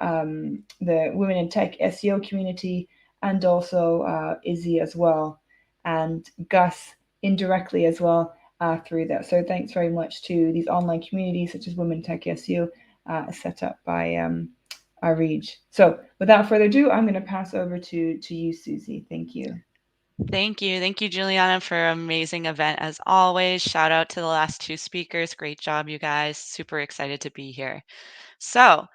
the Women in Tech SEO community and also Izzy as well, and Gus indirectly as well through that. So thanks very much to these online communities such as Women Tech SEO set up by Reach. So without further ado, I'm going to pass over to you, Susie. Thank you. Thank you. Thank you, Juliana, for an amazing event as always. Shout out to the last two speakers. Great job, you guys. Super excited to be here. So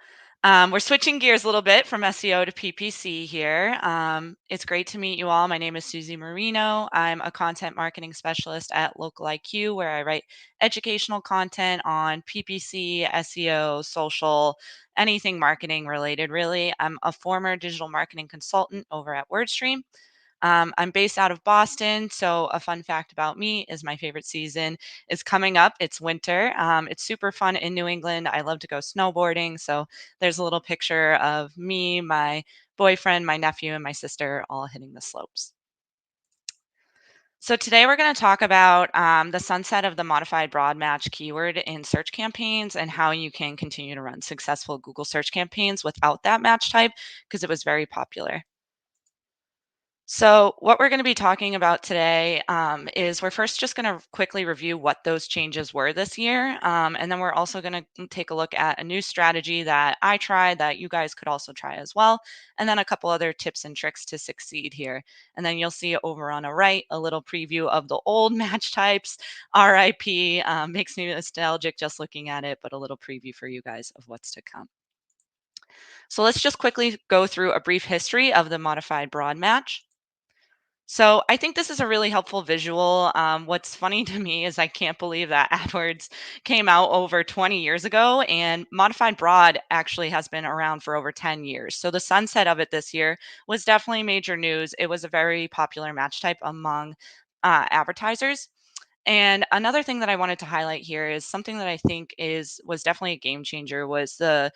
we're switching gears a little bit from SEO to PPC here. It's great to meet you all. My name is Susie Moreno. I'm a content marketing specialist at Local IQ, where I write educational content on PPC, SEO, social, anything marketing related, really. I'm a former digital marketing consultant over at WordStream. I'm based out of Boston, so a fun fact about me is my favorite season is coming up. It's winter. It's super fun in New England. I love to go snowboarding, so there's a little picture of me, my boyfriend, my nephew, and my sister all hitting the slopes. So today we're going to talk about the sunset of the modified broad match keyword in search campaigns and how you can continue to run successful Google search campaigns without that match type because it was very popular. So what we're going to be talking about today is we're first just going to quickly review what those changes were this year. And then we're also going to take a look at a new strategy that I tried that you guys could also try as well. And then a couple other tips and tricks to succeed here. And then you'll see over on the right, a little preview of the old match types. RIP makes me nostalgic just looking at it, but a little preview for you guys of what's to come. So let's just quickly go through a brief history of the modified broad match. So I think this is a really helpful visual. What's funny to me is I can't believe that AdWords came out over 20 years ago, and modified broad actually has been around for over 10 years. So the sunset of it this year was definitely major news. It was a very popular match type among advertisers. And another thing that I wanted to highlight here is something that I think was definitely a game changer was the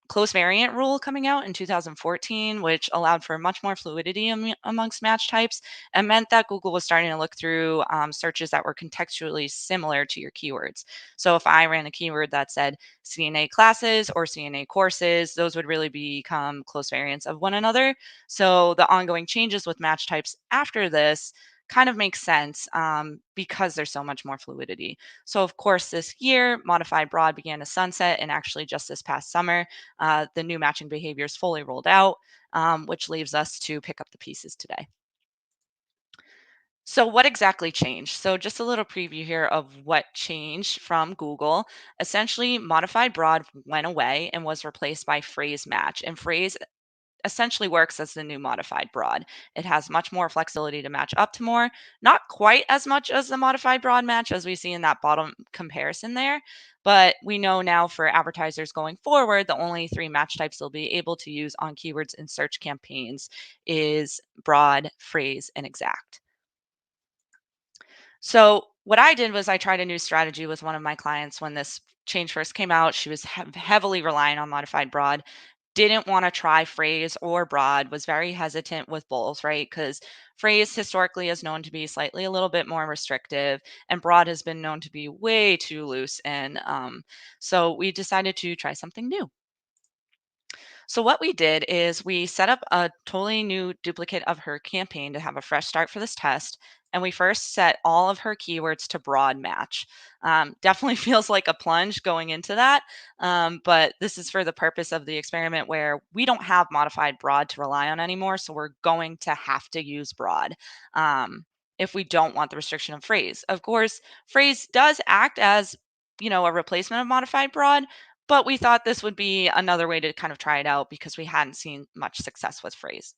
close variant rule coming out in 2014, which allowed for much more fluidity amongst match types and meant that Google was starting to look through searches that were contextually similar to your keywords. So if I ran a keyword that said CNA classes or CNA courses, those would really become close variants of one another. So the ongoing changes with match types after this kind of makes sense because there's so much more fluidity. So of course, this year, modified broad began to sunset, and actually just this past summer, the new matching behavior is fully rolled out, which leaves us to pick up the pieces today. So what exactly changed? So just a little preview here of what changed from Google. Essentially, modified broad went away and was replaced by phrase match. And phrase essentially works as the new modified broad. It has much more flexibility to match up to more, not quite as much as the modified broad match as we see in that bottom comparison there. But we know now for advertisers going forward, the only 3 match types they'll be able to use on keywords in search campaigns is broad, phrase, and exact. So what I did was I tried a new strategy with one of my clients when this change first came out. She was heavily relying on modified broad, didn't want to try phrase or broad, was very hesitant with both, right? Because phrase historically is known to be slightly a little bit more restrictive, and broad has been known to be way too loose. And so we decided to try something new. So what we did is we set up a totally new duplicate of her campaign to have a fresh start for this test. And we first set all of her keywords to broad match. Definitely feels like a plunge going into that. But this is for the purpose of the experiment where we don't have modified broad to rely on anymore. So we're going to have to use broad. If we don't want the restriction of phrase. Of course, phrase does act as, a replacement of modified broad, but we thought this would be another way to kind of try it out because we hadn't seen much success with phrase.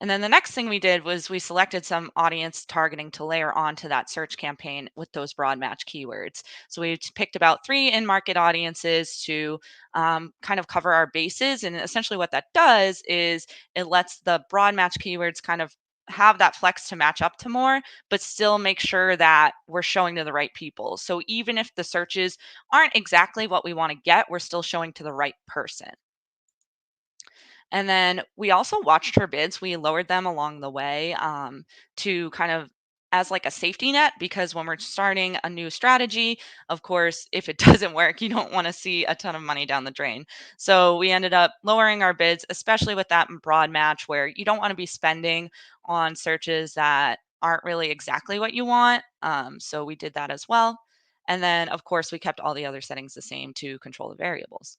And then the next thing we did was we selected some audience targeting to layer onto that search campaign with those broad match keywords. So we picked about 3 in-market audiences to kind of cover our bases. And essentially what that does is it lets the broad match keywords kind of have that flex to match up to more, but still make sure that we're showing to the right people. So even if the searches aren't exactly what we want to get, we're still showing to the right person. And then we also watched her bids. We lowered them along the way to kind of as like a safety net, because when we're starting a new strategy, of course, if it doesn't work, you don't want to see a ton of money down the drain. So we ended up lowering our bids, especially with that broad match where you don't want to be spending on searches that aren't really exactly what you want. So we did that as well. And then, of course, we kept all the other settings the same to control the variables.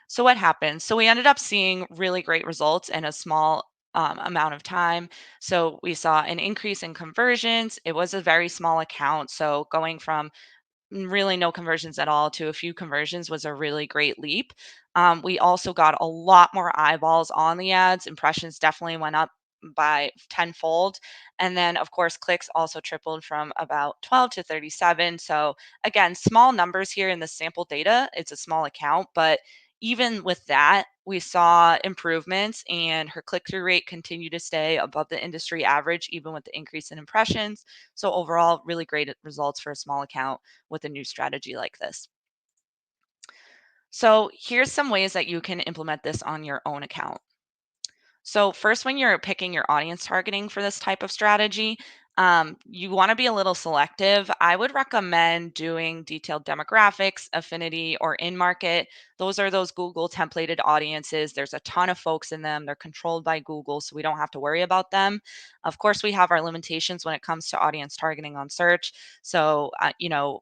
So what happened? So we ended up seeing really great results in a small amount of time. So we saw an increase in conversions. It was a very small account. So going from really no conversions at all to a few conversions was a really great leap. We also got a lot more eyeballs on the ads. Impressions definitely went up by tenfold. And then, of course, clicks also tripled from about 12 to 37. So, again, small numbers here in the sample data. It's a small account, but even with that, we saw improvements, and her click through rate continued to stay above the industry average, even with the increase in impressions. So, overall, really great results for a small account with a new strategy like this. So here's some ways that you can implement this on your own account. So first, when you're picking your audience targeting for this type of strategy, you want to be a little selective. I would recommend doing detailed demographics, affinity, or in-market. Those are those Google templated audiences. There's a ton of folks in them. They're controlled by Google, so we don't have to worry about them. Of course, we have our limitations when it comes to audience targeting on search. So,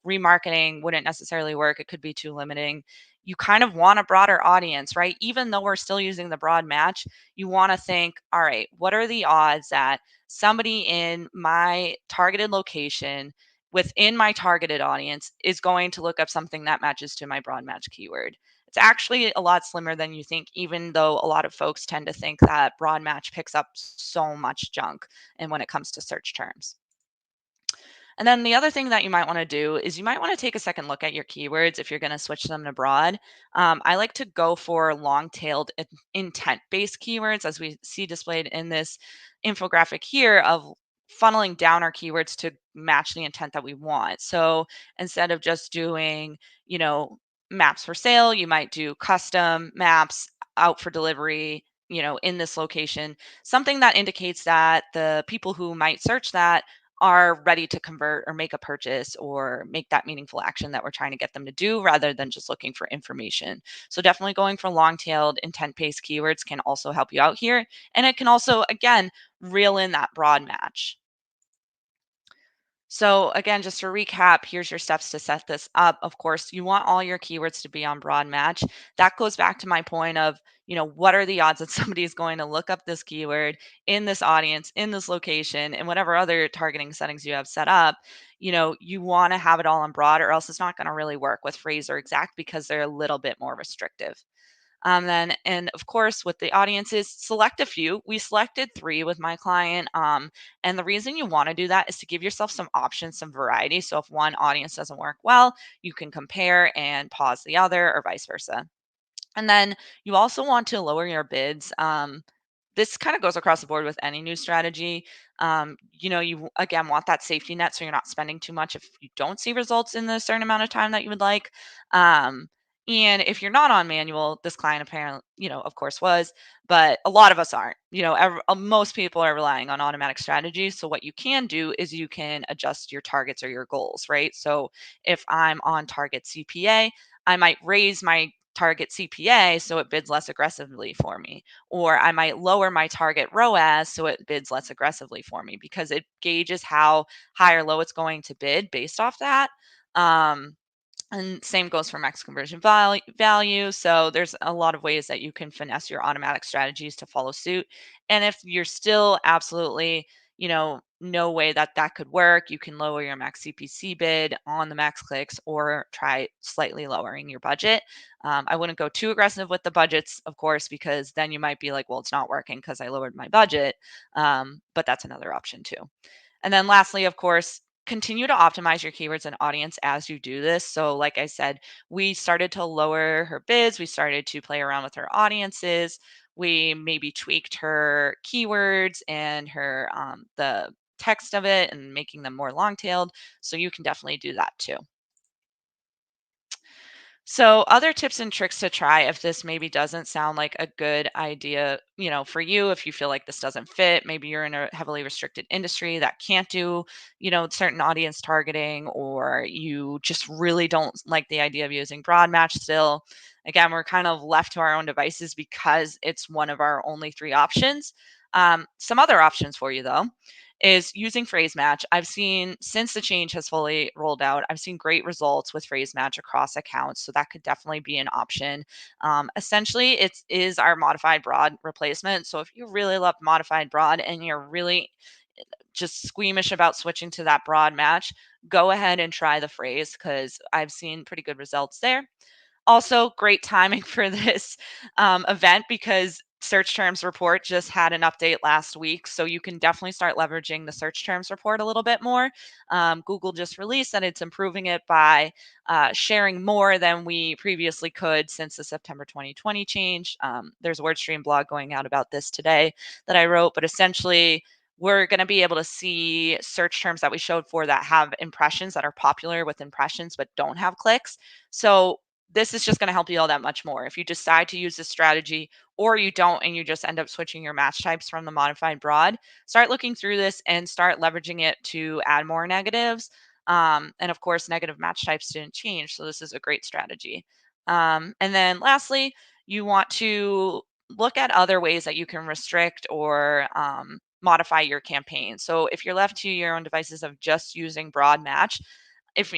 remarketing wouldn't necessarily work. It could be too limiting. You kind of want a broader audience, right? Even though we're still using the broad match, you want to think, all right, what are the odds that somebody in my targeted location within my targeted audience is going to look up something that matches to my broad match keyword? It's actually a lot slimmer than you think, even though a lot of folks tend to think that broad match picks up so much junk and when it comes to search terms. And then the other thing that you might want to do is you might want to take a second look at your keywords if you're going to switch them to broad. I like to go for long-tailed intent-based keywords, as we see displayed in this infographic here of funneling down our keywords to match the intent that we want. So instead of just doing, maps for sale, you might do custom maps out for delivery, in this location, something that indicates that the people who might search that are ready to convert or make a purchase or make that meaningful action that we're trying to get them to do, rather than just looking for information. So definitely going for long-tailed intent-based keywords can also help you out here. And it can also, again, reel in that broad match. So again, just to recap, here's your steps to set this up. Of course, you want all your keywords to be on broad match. That goes back to my point of, what are the odds that somebody is going to look up this keyword in this audience, in this location, and whatever other targeting settings you have set up. You want to have it all on broad, or else it's not going to really work with phrase or exact, because they're a little bit more restrictive. And of course, with the audiences, select a few. We selected 3 with my client. And the reason you want to do that is to give yourself some options, some variety. So if one audience doesn't work well, you can compare and pause the other, or vice versa. And then you also want to lower your bids. This kind of goes across the board with any new strategy. You again want that safety net, so you're not spending too much if you don't see results in the certain amount of time that you would like. And if you're not on manual, this client apparently, of course was, but a lot of us aren't. Most people are relying on automatic strategies. So what you can do is you can adjust your targets or your goals, right? So if I'm on target CPA, I might raise my target CPA so it bids less aggressively for me, or I might lower my target ROAS so it bids less aggressively for me, because it gauges how high or low it's going to bid based off that. And same goes for max conversion value. So there's a lot of ways that you can finesse your automatic strategies to follow suit. And if you're still absolutely, no way that that could work, you can lower your max CPC bid on the max clicks, or try slightly lowering your budget. I wouldn't go too aggressive with the budgets, of course, because then you might be like, well, it's not working because I lowered my budget. But that's another option too. And then lastly, of course, continue to optimize your keywords and audience as you do this. So like I said, we started to lower her bids. We started to play around with her audiences. We maybe tweaked her keywords and her the text of it, and making them more long-tailed. So you can definitely do that too. So other tips and tricks to try if this maybe doesn't sound like a good idea, for you, if you feel like this doesn't fit, maybe you're in a heavily restricted industry that can't do, certain audience targeting, or you just really don't like the idea of using broad match still. Again, we're kind of left to our own devices because it's one of our only 3 options. Some other options for you though is using phrase match. I've seen, since the change has fully rolled out, I've seen great results with phrase match across accounts. So that could definitely be an option. Essentially, it is our modified broad replacement. So if you really love modified broad and you're really just squeamish about switching to that broad match, go ahead and try the phrase, because I've seen pretty good results there. Also, great timing for this event, because search terms report just had an update last week. So you can definitely start leveraging the search terms report a little bit more. Google just released that it's improving it by sharing more than we previously could since the September 2020 change. There's a WordStream blog going out about this today that I wrote, but essentially, we're going to be able to see search terms that we showed for that have impressions, that are popular with impressions but don't have clicks. So this is just going to help you all that much more. If you decide to use this strategy, or you don't and you just end up switching your match types from the modified broad, start looking through this and start leveraging it to add more negatives. And of course, negative match types didn't change. So this is a great strategy. And then lastly, you want to look at other ways that you can restrict or modify your campaign. So if you're left to your own devices of just using broad match,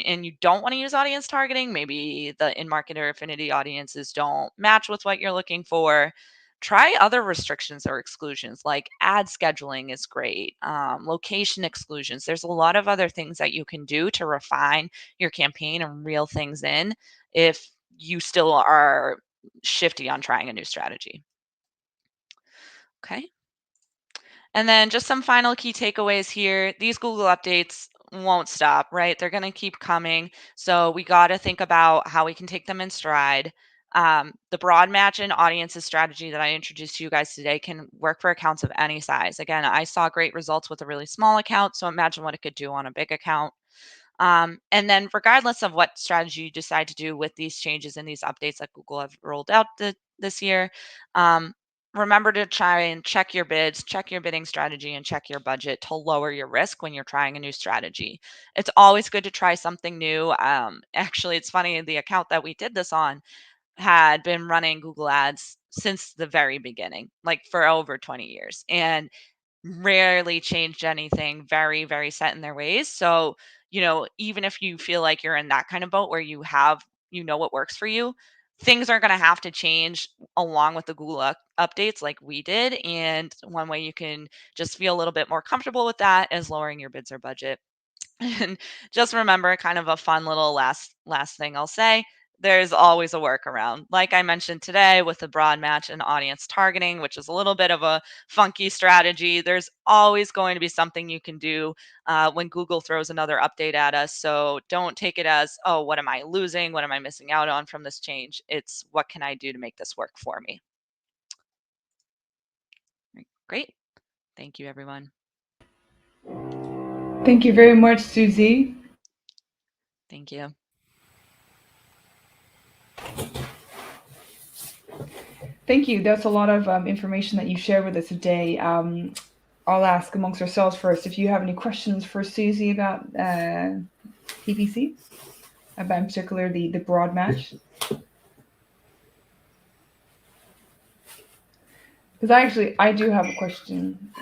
and you don't want to use audience targeting, maybe the in-market or affinity audiences don't match with what you're looking for, try other restrictions or exclusions, like ad scheduling is great, location exclusions. There's a lot of other things that you can do to refine your campaign and reel things in if you still are shifty on trying a new strategy. Okay. And then just some final key takeaways here. These Google updates won't stop, right? They're going to keep coming. So we got to think about how we can take them in stride. The broad match and audiences strategy that I introduced to you guys today can work for accounts of any size. Again, I saw great results with a really small account, so imagine what it could do on a big account. And then regardless of what strategy you decide to do with these changes and these updates that Google have rolled out this year, remember to try and check your bids, check your bidding strategy, and check your budget to lower your risk when you're trying a new strategy. It's always good to try something new. Actually, it's funny, the account that we did this on had been running Google Ads since the very beginning, like for over 20 years, and rarely changed anything, very, very set in their ways. So, even if you feel like you're in that kind of boat where you know what works for you, things are going to have to change along with the Google updates like we did. And one way you can just feel a little bit more comfortable with that is lowering your bids or budget. And just remember, kind of a fun little last thing I'll say, there's always a workaround. Like I mentioned today with the broad match and audience targeting, which is a little bit of a funky strategy, there's always going to be something you can do when Google throws another update at us. So don't take it as, oh, what am I losing? What am I missing out on from this change? It's what can I do to make this work for me? Great. Thank you, everyone. Thank you very much, Susie. Thank you. Thank you. That's a lot of information that you shared with us today. I'll ask amongst ourselves first if you have any questions for Susie about PPC, about in particular the broad match. Because I do have a question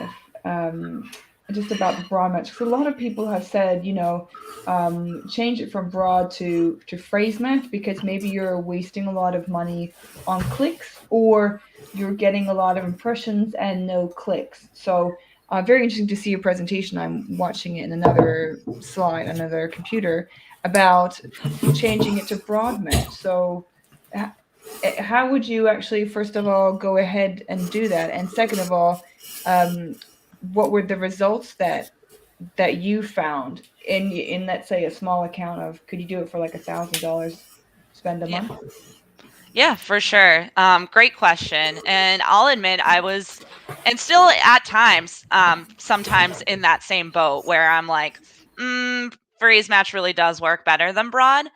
just about the broad match. Because a lot of people have said, change it from broad to phrase match because maybe you're wasting a lot of money on clicks or you're getting a lot of impressions and no clicks. So very interesting to see your presentation. I'm watching it in another slide, another computer, about changing it to broad match. So how would you actually, first of all, go ahead and do that? And second of all, what were the results that you found in let's say a small account of, could you do it for like $1,000 spend a month? Yeah, for sure. Great question. And I'll admit I was, and still at times, sometimes in that same boat where I'm like, phrase match really does work better than broad.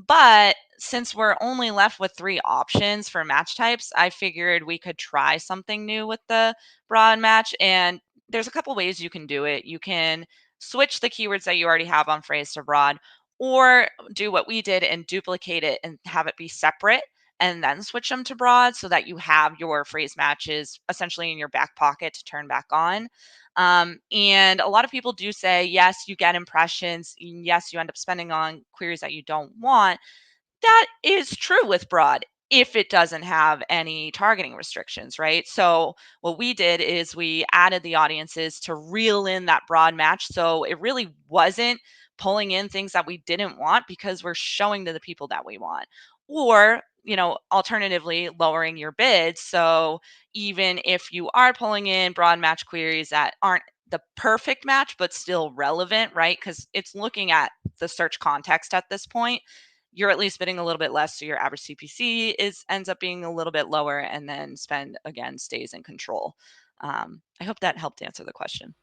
But since we're only left with 3 options for match types, I figured we could try something new with the broad match. And there's a couple ways you can do it. You can switch the keywords that you already have on phrase to broad, or do what we did and duplicate it and have it be separate and then switch them to broad so that you have your phrase matches essentially in your back pocket to turn back on. And a lot of people do say, yes, you get impressions. Yes, you end up spending on queries that you don't want. That is true with broad if it doesn't have any targeting restrictions, right? So what we did is we added the audiences to reel in that broad match. So it really wasn't pulling in things that we didn't want because we're showing to the people that we want. Or, alternatively, lowering your bids. So even if you are pulling in broad match queries that aren't the perfect match, but still relevant, right? Because it's looking at the search context at this point, you're at least bidding a little bit less, so your average CPC ends up being a little bit lower, and then spend again stays in control. I hope that helped answer the question.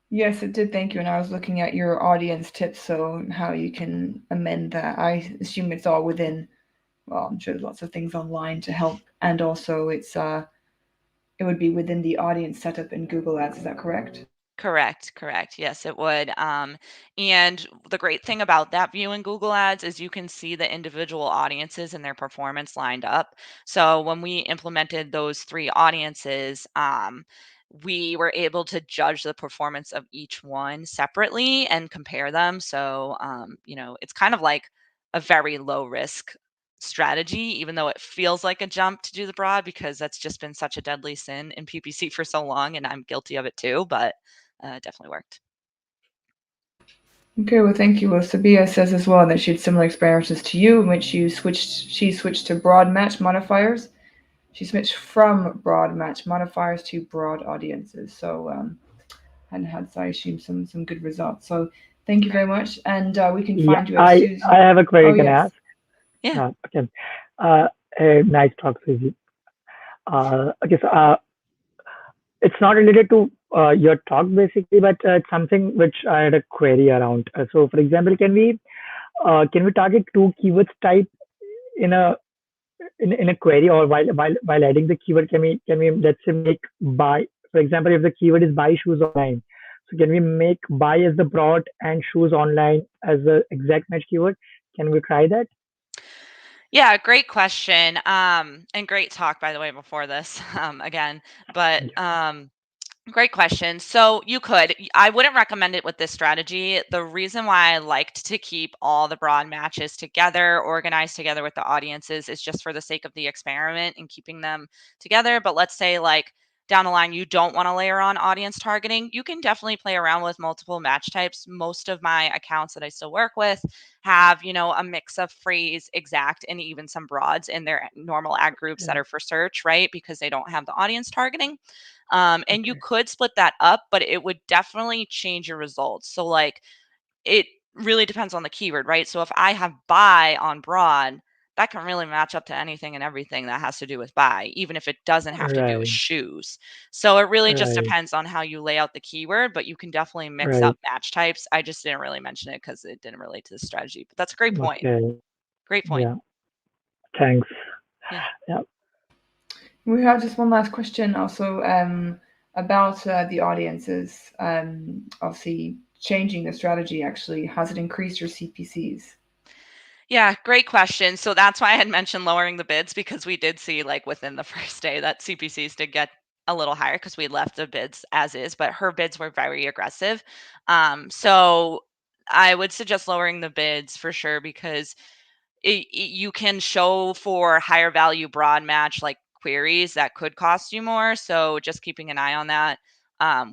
Yes, it did. Thank you. And I was looking at your audience tips, so how you can amend that. I assume it's all within. Well, I'm sure there's lots of things online to help, and also it would be within the audience setup in Google Ads. Is that correct? Correct. Yes, it would. And the great thing about that view in Google Ads is you can see the individual audiences and their performance lined up. So when we implemented those 3 audiences, we were able to judge the performance of each one separately and compare them. So, it's kind of like a very low risk strategy, even though it feels like a jump to do the broad, because that's just been such a deadly sin in PPC for so long, and I'm guilty of it too. But definitely worked. Okay, well, thank you. Well, Sabia says as well that she had similar experiences to you, in which she switched to broad match modifiers. She switched from broad match modifiers to broad audiences. So, and had, I assume, some good results. So, thank you very much, and we can find you at Susie. I have a query. Can I ask? Yeah. Okay. Nice talk, Susie. Okay, so it's not related to your talk basically, but it's something which I had a query around. So, for example, can we target two keywords type in a query, or while adding the keyword, can we let's say make buy? For example, if the keyword is buy shoes online, so can we make buy as the broad and shoes online as the exact match keyword? Can we try that? Yeah, great question. And great talk, by the way, before this, again. But great question. So you could. I wouldn't recommend it with this strategy. The reason why I liked to keep all the broad matches together, organized together with the audiences, is just for the sake of the experiment and keeping them together. But let's say, like, down the line, you don't want to layer on audience targeting. You can definitely play around with multiple match types. Most of my accounts that I still work with have, a mix of phrase, exact, and even some broads in their normal ad groups that Yeah. are for search, right? Because they don't have the audience targeting. And you Okay. could split that up, but it would definitely change your results. So, like, it really depends on the keyword, right? So if I have buy on broad, that can really match up to anything and everything that has to do with buy, even if it doesn't have to do with Right. shoes. So it really just Right. depends on how you lay out the keyword, but you can definitely mix Right. up match types. I just didn't really mention it because it didn't relate to the strategy, but that's a great point. Okay. Great point. Yeah. Thanks. Yeah. Yeah. We have just one last question also about the audiences. Obviously, changing the strategy actually, has it increased your CPCs? Yeah, great question. So that's why I had mentioned lowering the bids, because we did see, like, within the first day that CPCs did get a little higher because we left the bids as is, but her bids were very aggressive. So I would suggest lowering the bids for sure, because you can show for higher value broad match like queries that could cost you more. So just keeping an eye on that.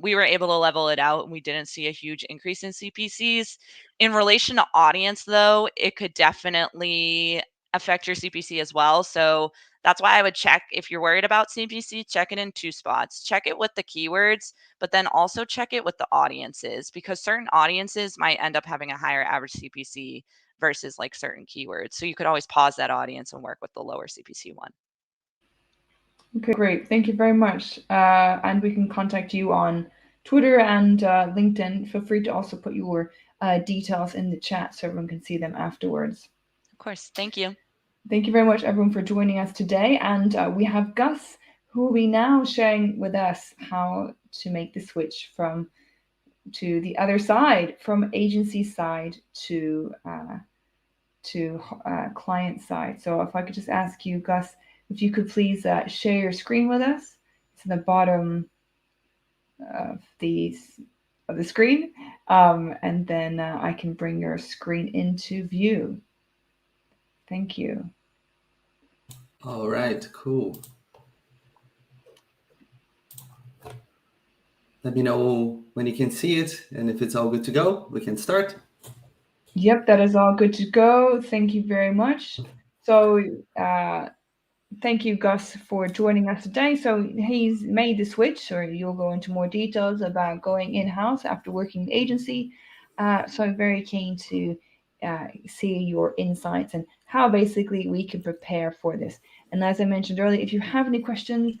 We were able to level it out and we didn't see a huge increase in CPCs. In relation to audience, though, it could definitely affect your CPC as well. So that's why I would check, if you're worried about CPC, check it in two spots. Check it with the keywords, but then also check it with the audiences, because certain audiences might end up having a higher average CPC versus like certain keywords. So you could always pause that audience and work with the lower CPC one. Okay, great. Thank you very much. And we can contact you on Twitter and LinkedIn. Feel free to also put your details in the chat so everyone can see them afterwards. Of course. Thank you. Thank you very much, everyone, for joining us today. And we have Gus, who will be now sharing with us how to make the switch to the other side, from agency side to client side. So if I could just ask you, Gus, if you could please share your screen with us. It's in the bottom of the screen, and then I can bring your screen into view. Thank you. All right, cool. Let me know when you can see it, and if it's all good to go, we can start. Yep, that is all good to go. Thank you very much. So thank you, Gus, for joining us today. So he's made the switch, or you'll go into more details about going in-house after working the agency. So I'm very keen to see your insights and how basically we can prepare for this. And as I mentioned earlier, if you have any questions,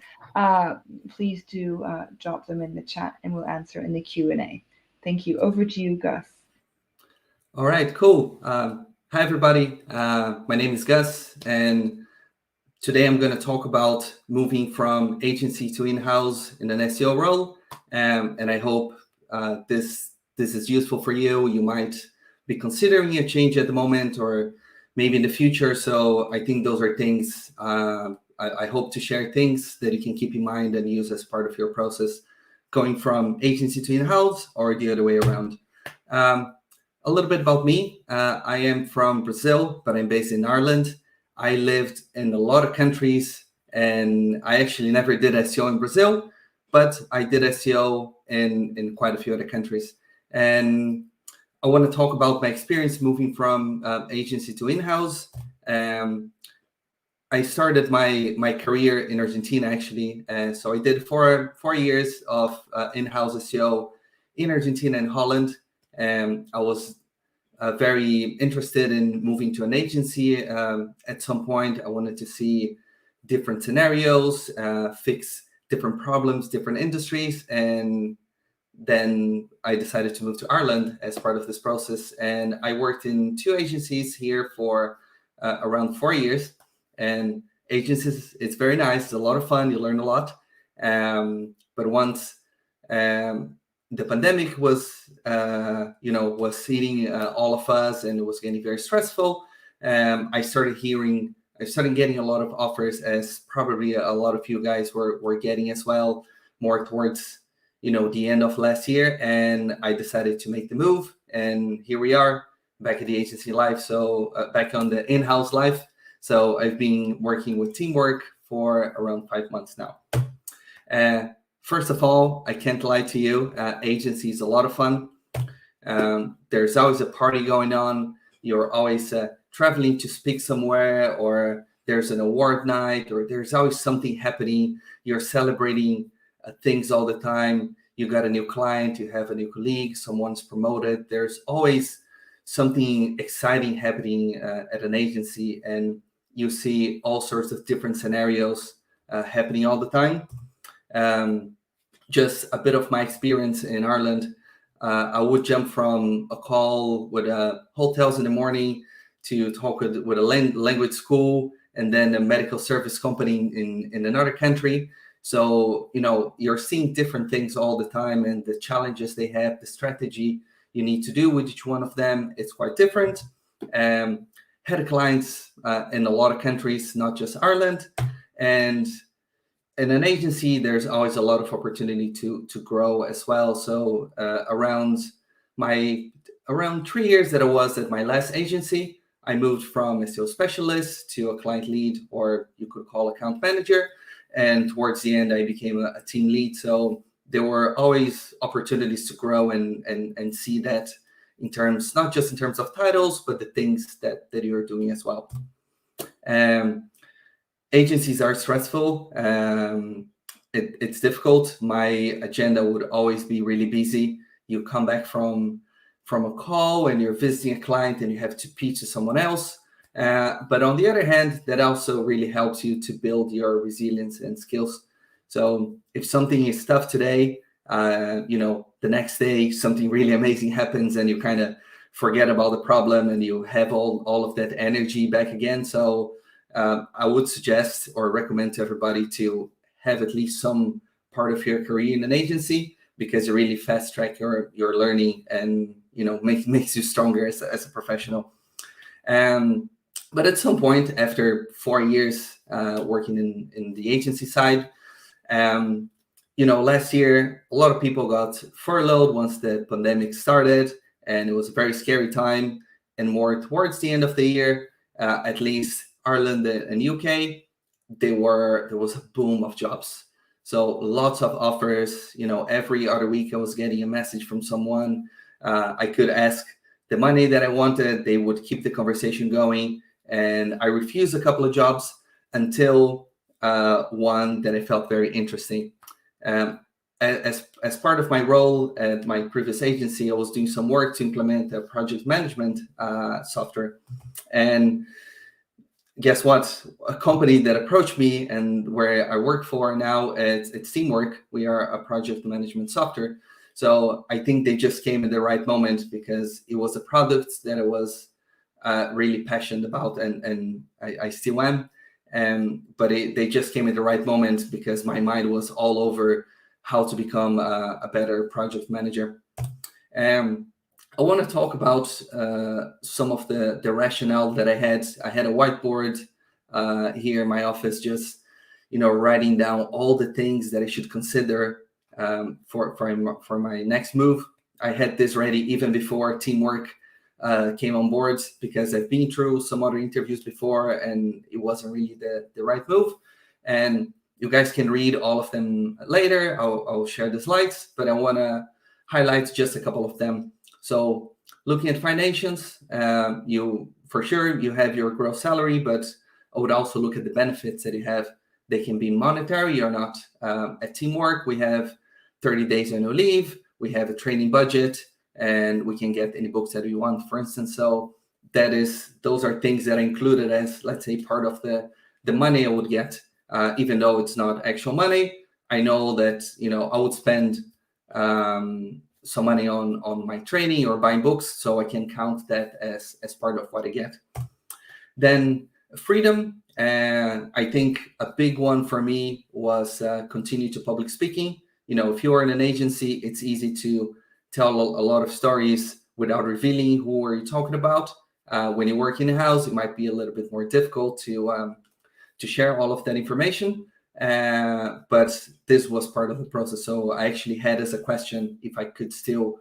please do drop them in the chat and we'll answer in the Q&A. Thank you. Over to you, Gus. All right, cool. Hi, everybody. My name is Gus, and today I'm going to talk about moving from agency to in-house in an SEO role. And I hope this is useful for you. You might be considering a change at the moment or maybe in the future. So I think those are things, I hope to share things that you can keep in mind and use as part of your process going from agency to in-house or the other way around. A little bit about me. I am from Brazil, but I'm based in Ireland. I lived in a lot of countries, and I actually never did SEO in Brazil, but I did SEO in quite a few other countries. And I want to talk about my experience moving from agency to in-house. I started my career in Argentina, actually. So I did 4 years of in-house SEO in Argentina and Holland. I was very interested in moving to an agency. At some point, I wanted to see different scenarios, fix different problems, different industries. And then I decided to move to Ireland as part of this process. And I worked in 2 agencies here for around 4 years. And agencies, it's very nice. It's a lot of fun. You learn a lot. But once the pandemic was, was hitting all of us, and it was getting very stressful, I started getting a lot of offers, as probably a lot of you guys were getting as well, more towards the end of last year. And I decided to make the move, and here we are back at the agency life. So back on the in-house life. So I've been working with teamwork for around 5 months now. First of all, I can't lie to you, agency is a lot of fun. There's always a party going on. You're always traveling to speak somewhere, or there's an award night, or there's always something happening. You're celebrating things all the time. You got a new client, you have a new colleague, someone's promoted. There's always something exciting happening at an agency, and you see all sorts of different scenarios happening all the time. Just a bit of my experience in Ireland. I would jump from a call with hotels in the morning to talk with a language school, and then a medical service company in another country. So, you're seeing different things all the time, and the challenges they have, the strategy you need to do with each one of them, it's quite different. Had clients in a lot of countries, not just Ireland. And in an agency, there's always a lot of opportunity to grow as well. So around 3 years that I was at my last agency, I moved from a SEO specialist to a client lead, or you could call account manager. And towards the end, I became a team lead. So there were always opportunities to grow and see that not just in terms of titles, but the things that you're doing as well. Agencies are stressful. It's difficult. My agenda would always be really busy. You come back from a call and you're visiting a client and you have to pitch to someone else. But on the other hand, that also really helps you to build your resilience and skills. So if something is tough today, the next day something really amazing happens and you kind of forget about the problem and you have all of that energy back again. So I would suggest or recommend to everybody to have at least some part of your career in an agency, because you really fast track your learning and makes you stronger as a professional. But at some point, after 4 years working in the agency side, last year a lot of people got furloughed once the pandemic started, and it was a very scary time. And more towards the end of the year, at least Ireland and UK, there was a boom of jobs. So lots of offers. Every other week I was getting a message from someone. I could ask the money that I wanted. They would keep the conversation going. And I refused a couple of jobs until one that I felt very interesting. As part of my role at my previous agency, I was doing some work to implement a project management software. And guess what? A company that approached me and where I work for now, it's Teamwork. We are a project management software. So I think they just came at the right moment, because it was a product that I was really passionate about, and I still am. But they just came at the right moment, because my mind was all over how to become a better project manager. I want to talk about some of the rationale that I had. I had a whiteboard here in my office, just writing down all the things that I should consider for my next move. I had this ready even before Teamwork came on board, because I've been through some other interviews before and it wasn't really the right move. And you guys can read all of them later. I'll share the slides, but I want to highlight just a couple of them. So looking at financials, you have your gross salary, but I would also look at the benefits that you have. They can be monetary or not. At Teamwork, we have 30 days annual leave. We have a training budget. and we can get any books that we want, for instance. So those are things that are included as, let's say, part of the money I would get, even though it's not actual money. I know that, I would spend some money on my training or buying books, so I can count that as part of what I get. Then freedom, and I think a big one for me was continue to public speaking. If you're in an agency, it's easy to tell a lot of stories without revealing who are you talking about. When you work in a house, it might be a little bit more difficult to share all of that information. But this was part of the process. So I actually had as a question if I could still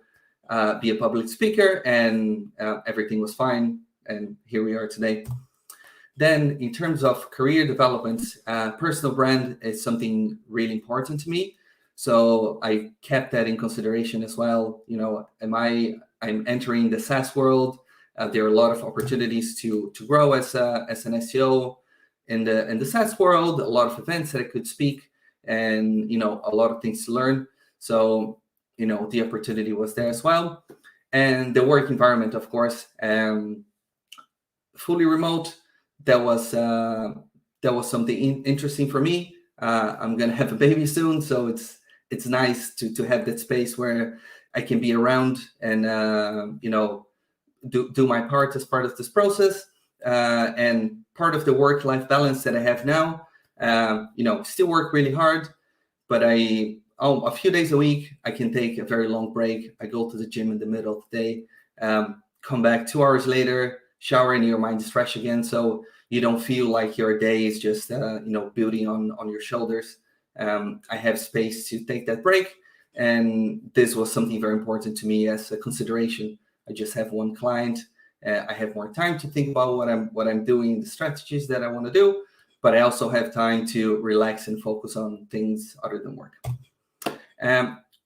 be a public speaker, and everything was fine. And here we are today. Then in terms of career development, personal brand is something really important to me. So I kept that in consideration as well. I'm entering the SaaS world. There are a lot of opportunities to grow as an SEO in the SaaS world, a lot of events that I could speak, and a lot of things to learn. So the opportunity was there as well. And the work environment, of course, fully remote. That was something interesting for me. I'm gonna have a baby soon, so it's nice to have that space where I can be around and do my part as part of this process. And part of the work-life balance that I have now, still work really hard, but a few days a week I can take a very long break. I go to the gym in the middle of the day, come back 2 hours later, shower, and your mind is fresh again. So you don't feel like your day is just building on your shoulders. I have space to take that break, and this was something very important to me as a consideration. I just have one client. I have more time to think about what I'm doing, the strategies that I want to do, but I also have time to relax and focus on things other than work.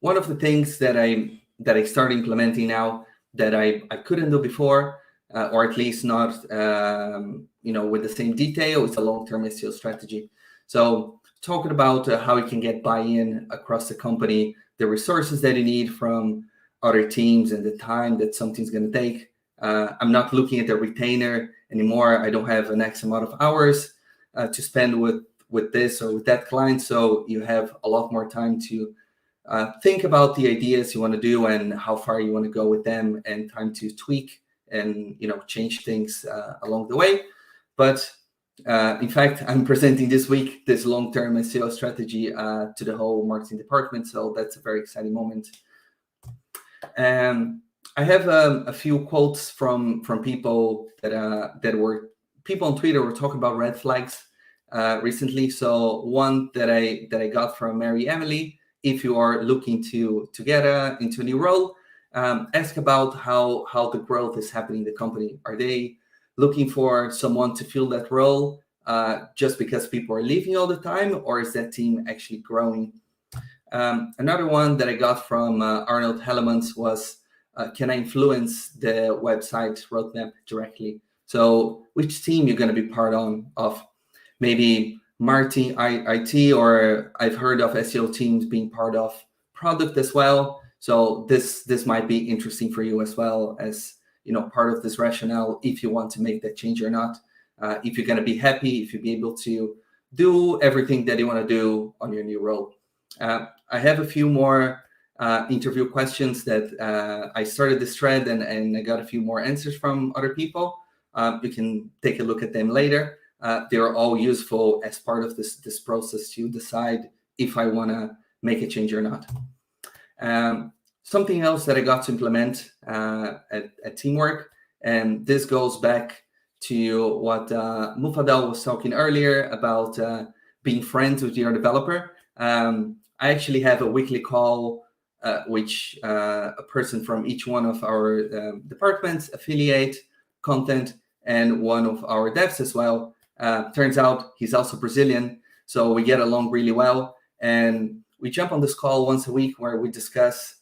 One of the things that I started implementing now that I couldn't do before, or at least not with the same detail, is a long-term SEO strategy. So talking about how you can get buy-in across the company, the resources that you need from other teams, and the time that something's going to take. I'm not looking at a retainer anymore. I don't have an X amount of hours to spend with this or with that client. So you have a lot more time to think about the ideas you want to do and how far you want to go with them, and time to tweak and change things along the way. But in fact, I'm presenting this week this long-term SEO strategy to the whole marketing department. So that's a very exciting moment. I have a few quotes from people that were people on Twitter were talking about red flags recently. So one that I got from Mary Emily: if you are looking to get into a new role, ask about how the growth is happening in the company. Are they looking for someone to fill that role just because people are leaving all the time, or is that team actually growing? Another one that I got from Arnold Hellemans was, can I influence the website roadmap directly? So which team you're going to be part of? Maybe marketing, IT, or I've heard of SEO teams being part of product as well. So this might be interesting for you as well, as part of this rationale, if you want to make that change or not. If you're going to be happy, if you'll be able to do everything that you want to do on your new role. I have a few more interview questions that I started this thread and I got a few more answers from other people. You can take a look at them later. They're all useful as part of this process to decide if I want to make a change or not. Something else that I got to implement at Teamwork, and this goes back to what Mufaddal was talking earlier about being friends with your developer. I actually have a weekly call which a person from each one of our departments, affiliate, content, and one of our devs as well. Turns out he's also Brazilian, so we get along really well. And we jump on this call once a week where we discuss,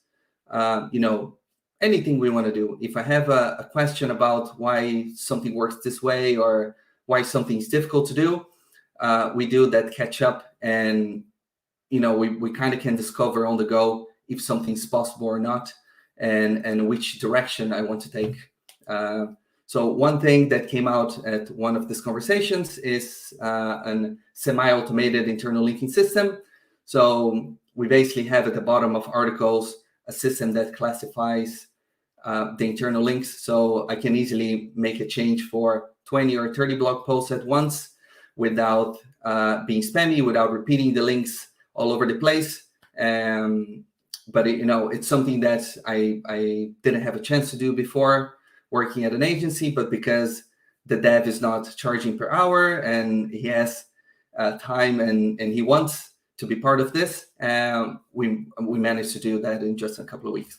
anything we want to do. If I have a question about why something works this way or why something is difficult to do, we do that catch up, and we kind of can discover on the go if something's possible or not. and which direction I want to take. So one thing that came out at one of these conversations is a semi-automated internal linking system. So we basically have at the bottom of articles a system that classifies the internal links. So I can easily make a change for 20 or 30 blog posts at once without being spammy, without repeating the links all over the place. But it's something that I didn't have a chance to do before working at an agency, but because the dev is not charging per hour and he has time and he wants to be part of this, we managed to do that in just a couple of weeks.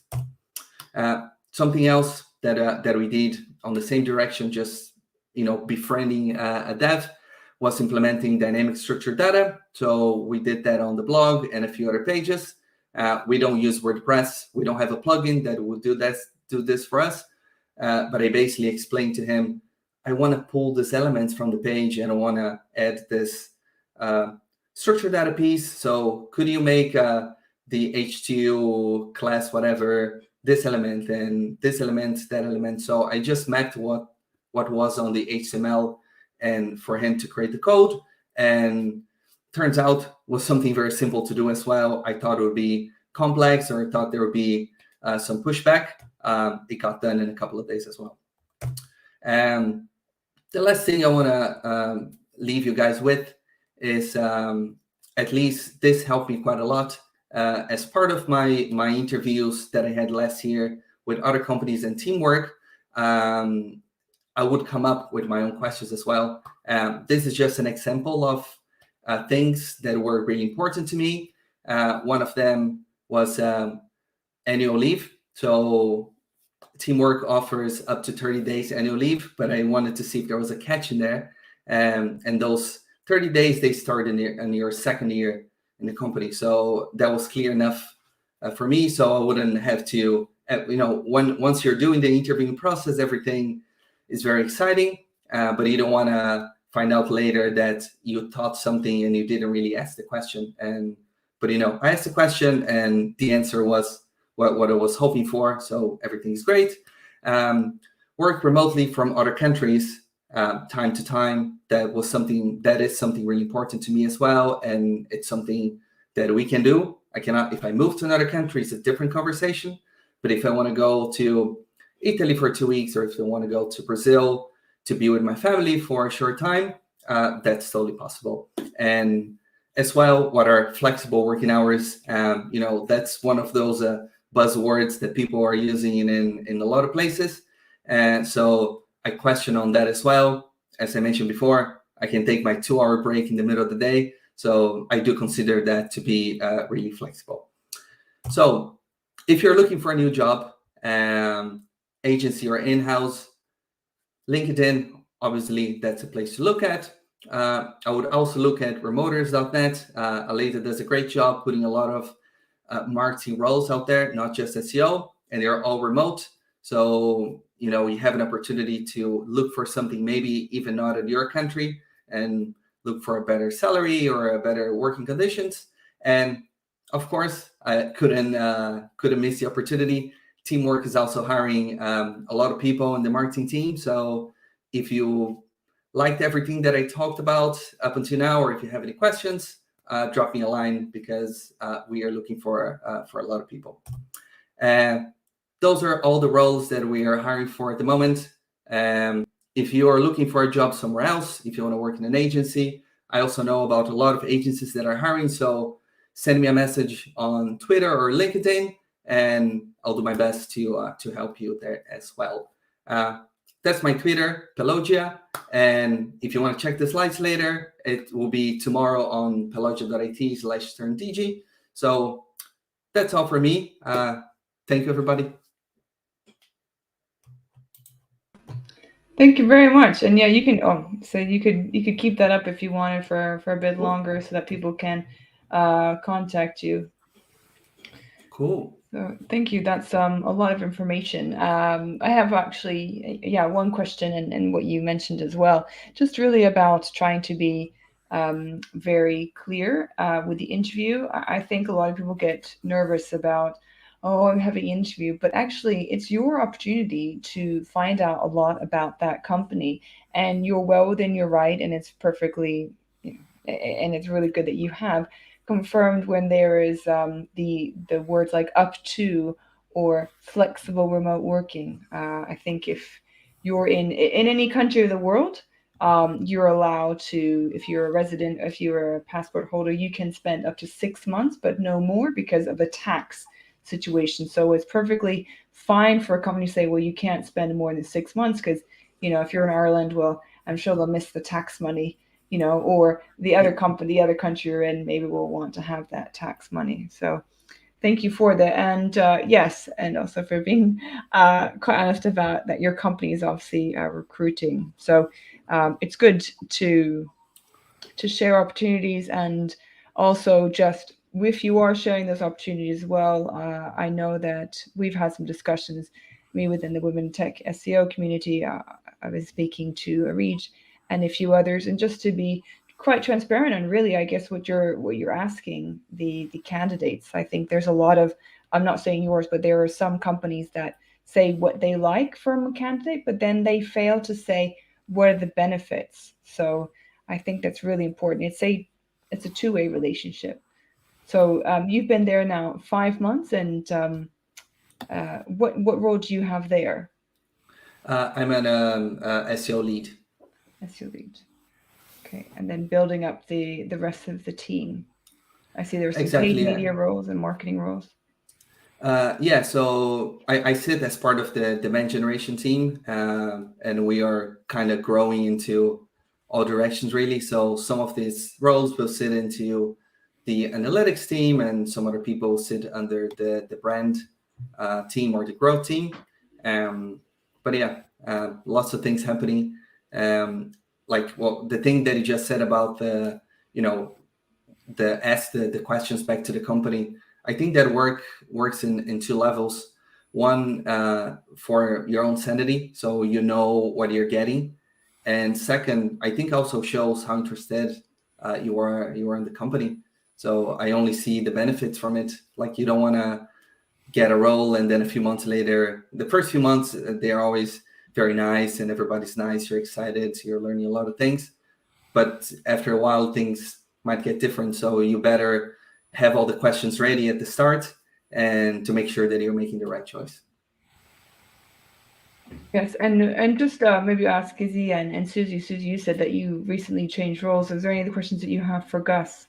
Something else that we did on the same direction, just befriending a dev, was implementing dynamic structured data. So we did that on the blog and a few other pages. We don't use WordPress. We don't have a plugin that will do this for us. But I basically explained to him, I want to pull these elements from the page and I want to add this structured data piece. So could you make the H2 class, whatever, this element and this element, that element. So I just mapped what was on the HTML and for him to create the code. And turns out was something very simple to do as well. I thought it would be complex, or I thought there would be some pushback. It got done in a couple of days as well. The last thing I want to leave you guys with is at least this helped me quite a lot. As part of my interviews that I had last year with other companies and teamwork, I would come up with my own questions as well. This is just an example of things that were really important to me. One of them was annual leave. So teamwork offers up to 30 days annual leave, but I wanted to see if there was a catch in there. And those 30 days, they start in your second year in the company. So that was clear enough for me. So I wouldn't have to, once you're doing the interviewing process, everything is very exciting, but you don't want to find out later that you thought something and you didn't really ask the question. But I asked the question and the answer was what I was hoping for. So everything's great. Work remotely from other countries time to time. That is something really important to me as well. And it's something that we can do. If I move to another country, it's a different conversation. But if I want to go to Italy for 2 weeks, or if I want to go to Brazil to be with my family for a short time, that's totally possible. And as well, what are flexible working hours? That's one of those buzzwords that people are using in a lot of places. And so I question on that as well. As I mentioned before, I can take my 2-hour break in the middle of the day. So I do consider that to be really flexible. So if you're looking for a new job, agency or in-house, LinkedIn, obviously that's a place to look at. I would also look at remoters.net. Elisa does a great job putting a lot of marketing roles out there, not just SEO, and they're all remote. So, you have an opportunity to look for something maybe even not in your country and look for a better salary or a better working conditions. And of course, I couldn't miss the opportunity. Teamwork is also hiring a lot of people in the marketing team. So if you liked everything that I talked about up until now, or if you have any questions, drop me a line, because we are looking for a lot of people. Those are all the roles that we are hiring for at the moment. If you are looking for a job somewhere else, if you want to work in an agency, I also know about a lot of agencies that are hiring. So send me a message on Twitter or LinkedIn, and I'll do my best to help you there as well. That's my Twitter, Pelogia. And if you want to check the slides later, it will be tomorrow on pelogia.it/Digi. So that's all for me. Thank you, everybody. Thank you very much. And yeah, you can. So you could keep that up if you wanted for a bit longer, so that people can contact you. Cool. So thank you. That's a lot of information. I have actually, one question, and what you mentioned as well, just really about trying to be very clear with the interview. I think a lot of people get nervous about, oh, I'm having an interview, but actually it's your opportunity to find out a lot about that company, and you're well within your right, and it's perfectly, and it's really good that you have confirmed when there is the words like up to or flexible remote working. I think if you're in any country of the world, you're allowed to, if you're a resident, if you're a passport holder, you can spend up to 6 months, but no more because of the tax situation. So it's perfectly fine for a company to say, well, you can't spend more than 6 months because, if you're in Ireland, well, I'm sure they'll miss the tax money, or the other company, the other country you're in, maybe will want to have that tax money. So thank you for that. And yes, and also for being quite honest about that your company is obviously recruiting. So it's good to share opportunities, and also just if you are sharing those opportunities as well, I know that we've had some discussions, me within the Women Tech SEO community. I was speaking to Areej and a few others, and just to be quite transparent and really, I guess what you're asking the candidates. I think there's a lot of, I'm not saying yours, but there are some companies that say what they like from a candidate, but then they fail to say what are the benefits. So I think that's really important. It's a two-way relationship. So you've been there now 5 months, and what role do you have there? I'm an SEO lead. SEO lead. Okay, and then building up the rest of the team. I see there's some paid media roles and marketing roles. Yeah, so I sit as part of the demand generation team, and we are kind of growing into all directions, really. So some of these roles will sit into the analytics team, and some other people sit under the brand team or the growth team. But yeah, lots of things happening. The thing that you just said about the questions back to the company. I think that works in two levels. One, for your own sanity, so you know what you're getting, and second, I think also shows how interested you are in the company. So I only see the benefits from it. Like, you don't want to get a role and then a few months later, the first few months they're always very nice and everybody's nice. You're excited, you're learning a lot of things, but after a while things might get different. So you better have all the questions ready at the start and to make sure that you're making the right choice. Yes, and just maybe ask Izzy and Susie. Susie, you said that you recently changed roles. Is there any other questions that you have for Gus?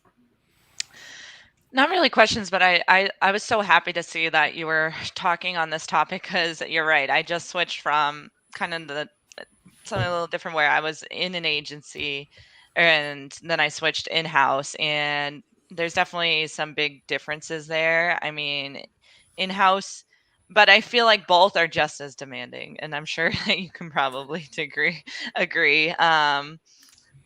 Not really questions, but I was so happy to see that you were talking on this topic, because you're right. I just switched from kind of something a little different, where I was in an agency and then I switched in-house, and there's definitely some big differences there. I mean, in-house, but I feel like both are just as demanding, and I'm sure that you can probably agree.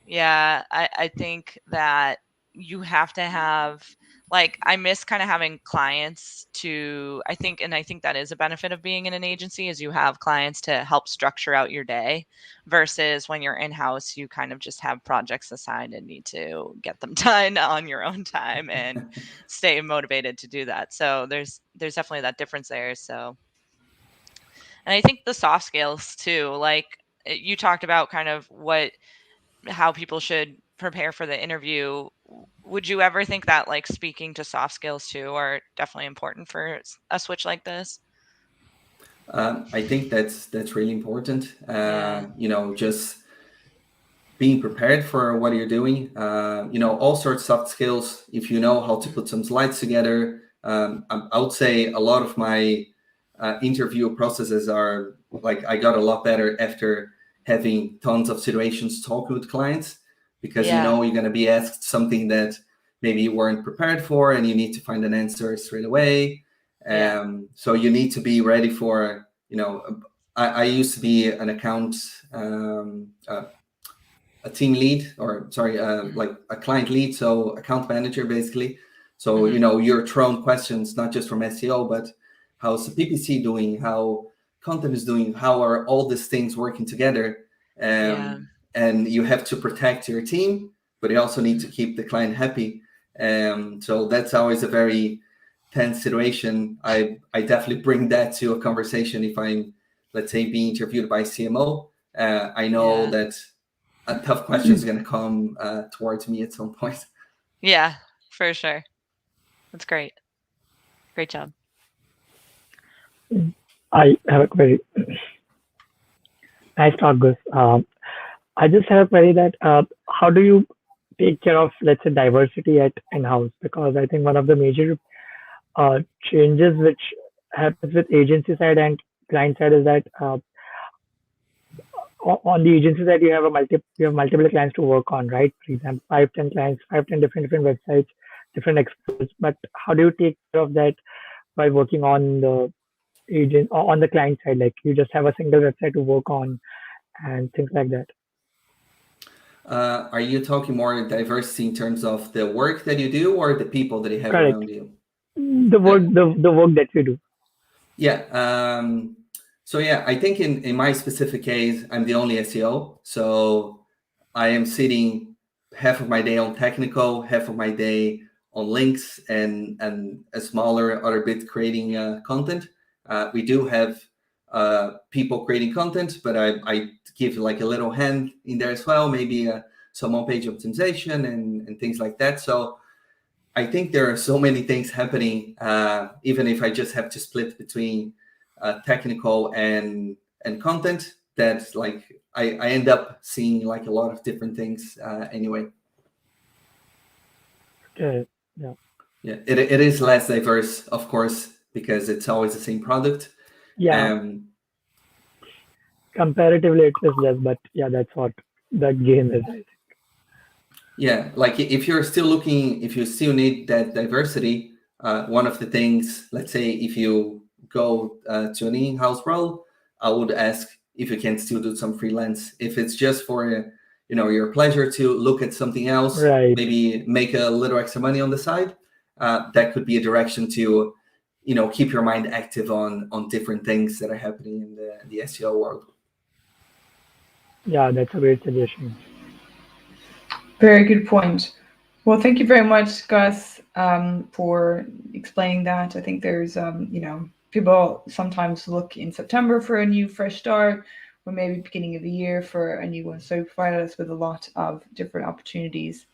Yeah, I think that you have to have, like, I miss kind of having clients to, I think that is a benefit of being in an agency, is you have clients to help structure out your day, versus when you're in-house, you kind of just have projects assigned and need to get them done on your own time and stay motivated to do that. So there's definitely that difference there. So, and I think the soft skills too, like you talked about kind of how people should prepare for the interview. Would you ever think that, like, speaking to soft skills too are definitely important for a switch like this? I think that's really important. Just being prepared for what you're doing. All sorts of soft skills. If you know how to put some slides together, I would say a lot of my interview processes are like, I got a lot better after having tons of situations talking with clients, because you're going to be asked something that maybe you weren't prepared for, and you need to find an answer straight away. So you need to be ready for, I used to be an account, a team lead, or sorry, like a client lead, so account manager basically. So you're thrown questions not just from SEO, but how's the PPC doing, how content is doing, how are all these things working together, and you have to protect your team, but you also need to keep the client happy. So that's always a very tense situation, I definitely bring that to a conversation if I'm, let's say, being interviewed by CMO. I know that a tough question is going to come towards me at some point. Yeah, for sure. That's great. Great job. I have a query. Nice talk, Gus. I just have a query that how do you take care of, let's say, diversity at in-house? Because I think one of the major changes which happens with agency side and client side is that on the agency side you have multiple clients to work on, right? For example, 5-10 clients, 5-10 different websites, different experts. But how do you take care of that by working on the agent or on the client side? Like you just have a single website to work on and things like that. Are you talking more diversity in terms of the work that you do or the people that you have Correct. around you? The work that we do. Yeah. So yeah, I think in my specific case, I'm the only SEO. So I am sitting half of my day on technical, half of my day on links, and a smaller other bit creating content. We do have people creating content, but I give like a little hand in there as well, maybe some on-page optimization and things like that. So I think there are so many things happening, even if I just have to split between technical and content, that like I end up seeing like a lot of different things anyway. Okay. Yeah. Yeah, it is less diverse, of course, because it's always the same product. Yeah. Comparatively, it is less, but yeah, that's what the game is. I think. Yeah, like if you still need that diversity, one of the things, let's say if you go to an in-house role, I would ask if you can still do some freelance. If it's just for your pleasure to look at something else, right. Maybe make a little extra money on the side, that could be a direction to keep your mind active on different things that are happening in the SEO world. Yeah, that's a great suggestion. Very good point. Well, thank you very much, Gus, for explaining that. I think there's, people sometimes look in September for a new fresh start, or maybe beginning of the year for a new one. So you provided us with a lot of different opportunities.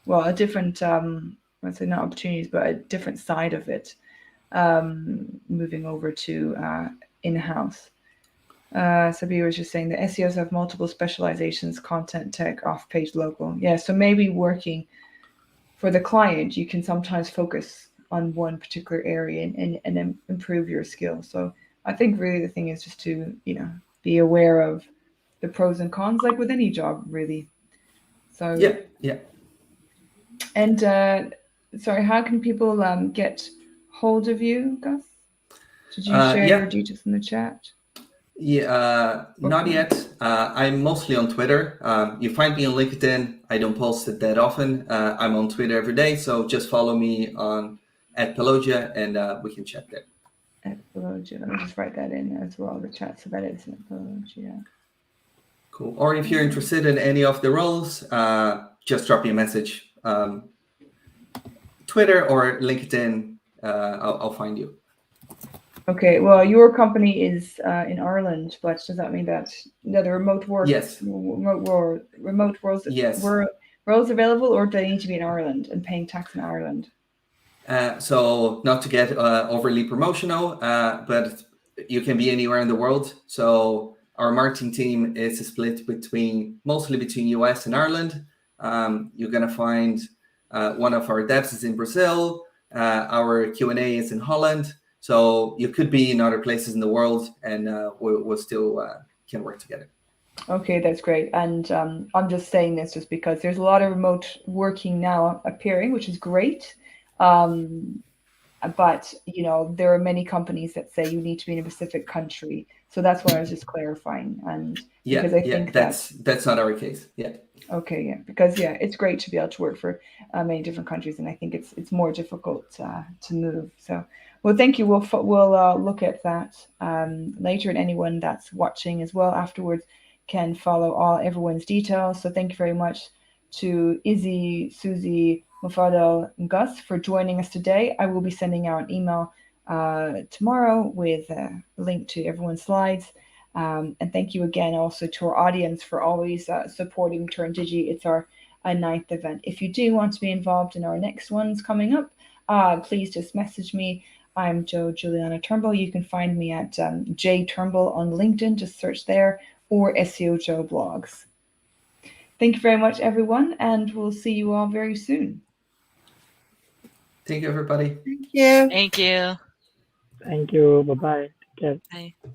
Well, a different, I'd say not opportunities, but a different side of it, moving over to in-house. Sabir was just saying that SEOs have multiple specializations: content, tech, off-page, local. Yeah, so maybe working for the client, you can sometimes focus on one particular area and improve your skills. So I think really the thing is just to, be aware of the pros and cons, like with any job, really. So yeah. And sorry, how can people get hold of you, Gus? Did you share your details in the chat? Yeah, not yet. I'm mostly on Twitter. You find me on LinkedIn. I don't post it that often. I'm on Twitter every day, so just follow me on @Pelogia, and we can chat there. @Pelogia. Let me just write that in as well. The chat, so that is @Pelogia. Cool. Or if you're interested in any of the roles, just drop me a message. Twitter or LinkedIn, I'll find you. Okay, well, your company is in Ireland, but does that mean that the remote work, yes, remote roles, yes, were roles available, or do they need to be in Ireland and paying tax in Ireland? So not to get overly promotional, but you can be anywhere in the world. So our marketing team is split mostly between US and Ireland. You're gonna find one of our devs is in Brazil. Our Q&A is in Holland. So you could be in other places in the world, and we'll still can work together. Okay, that's great. And I'm just saying this just because there's a lot of remote working now appearing, which is great. But there are many companies that say you need to be in a specific country. So that's why I was just clarifying. And because I think that's not our case. Yeah. Okay, yeah, because it's great to be able to work for many different countries, and I think it's more difficult to move. So, well, thank you. We'll look at that later, and anyone that's watching as well afterwards can follow everyone's details. So, thank you very much to Izzy, Susie, Mufaddal and Gus for joining us today. I will be sending out an email tomorrow with a link to everyone's slides. And thank you again also to our audience for always supporting Turn Digi. It's our 9th event. If you do want to be involved in our next ones coming up, please just message me. I'm Juliana Turnbull. You can find me at J Turnbull on LinkedIn. Just search there, or SEO Joe blogs. Thank you very much, everyone, and we'll see you all very soon. Thank you, everybody. Thank you. Thank you. Thank you. Bye-bye. Take care. Bye.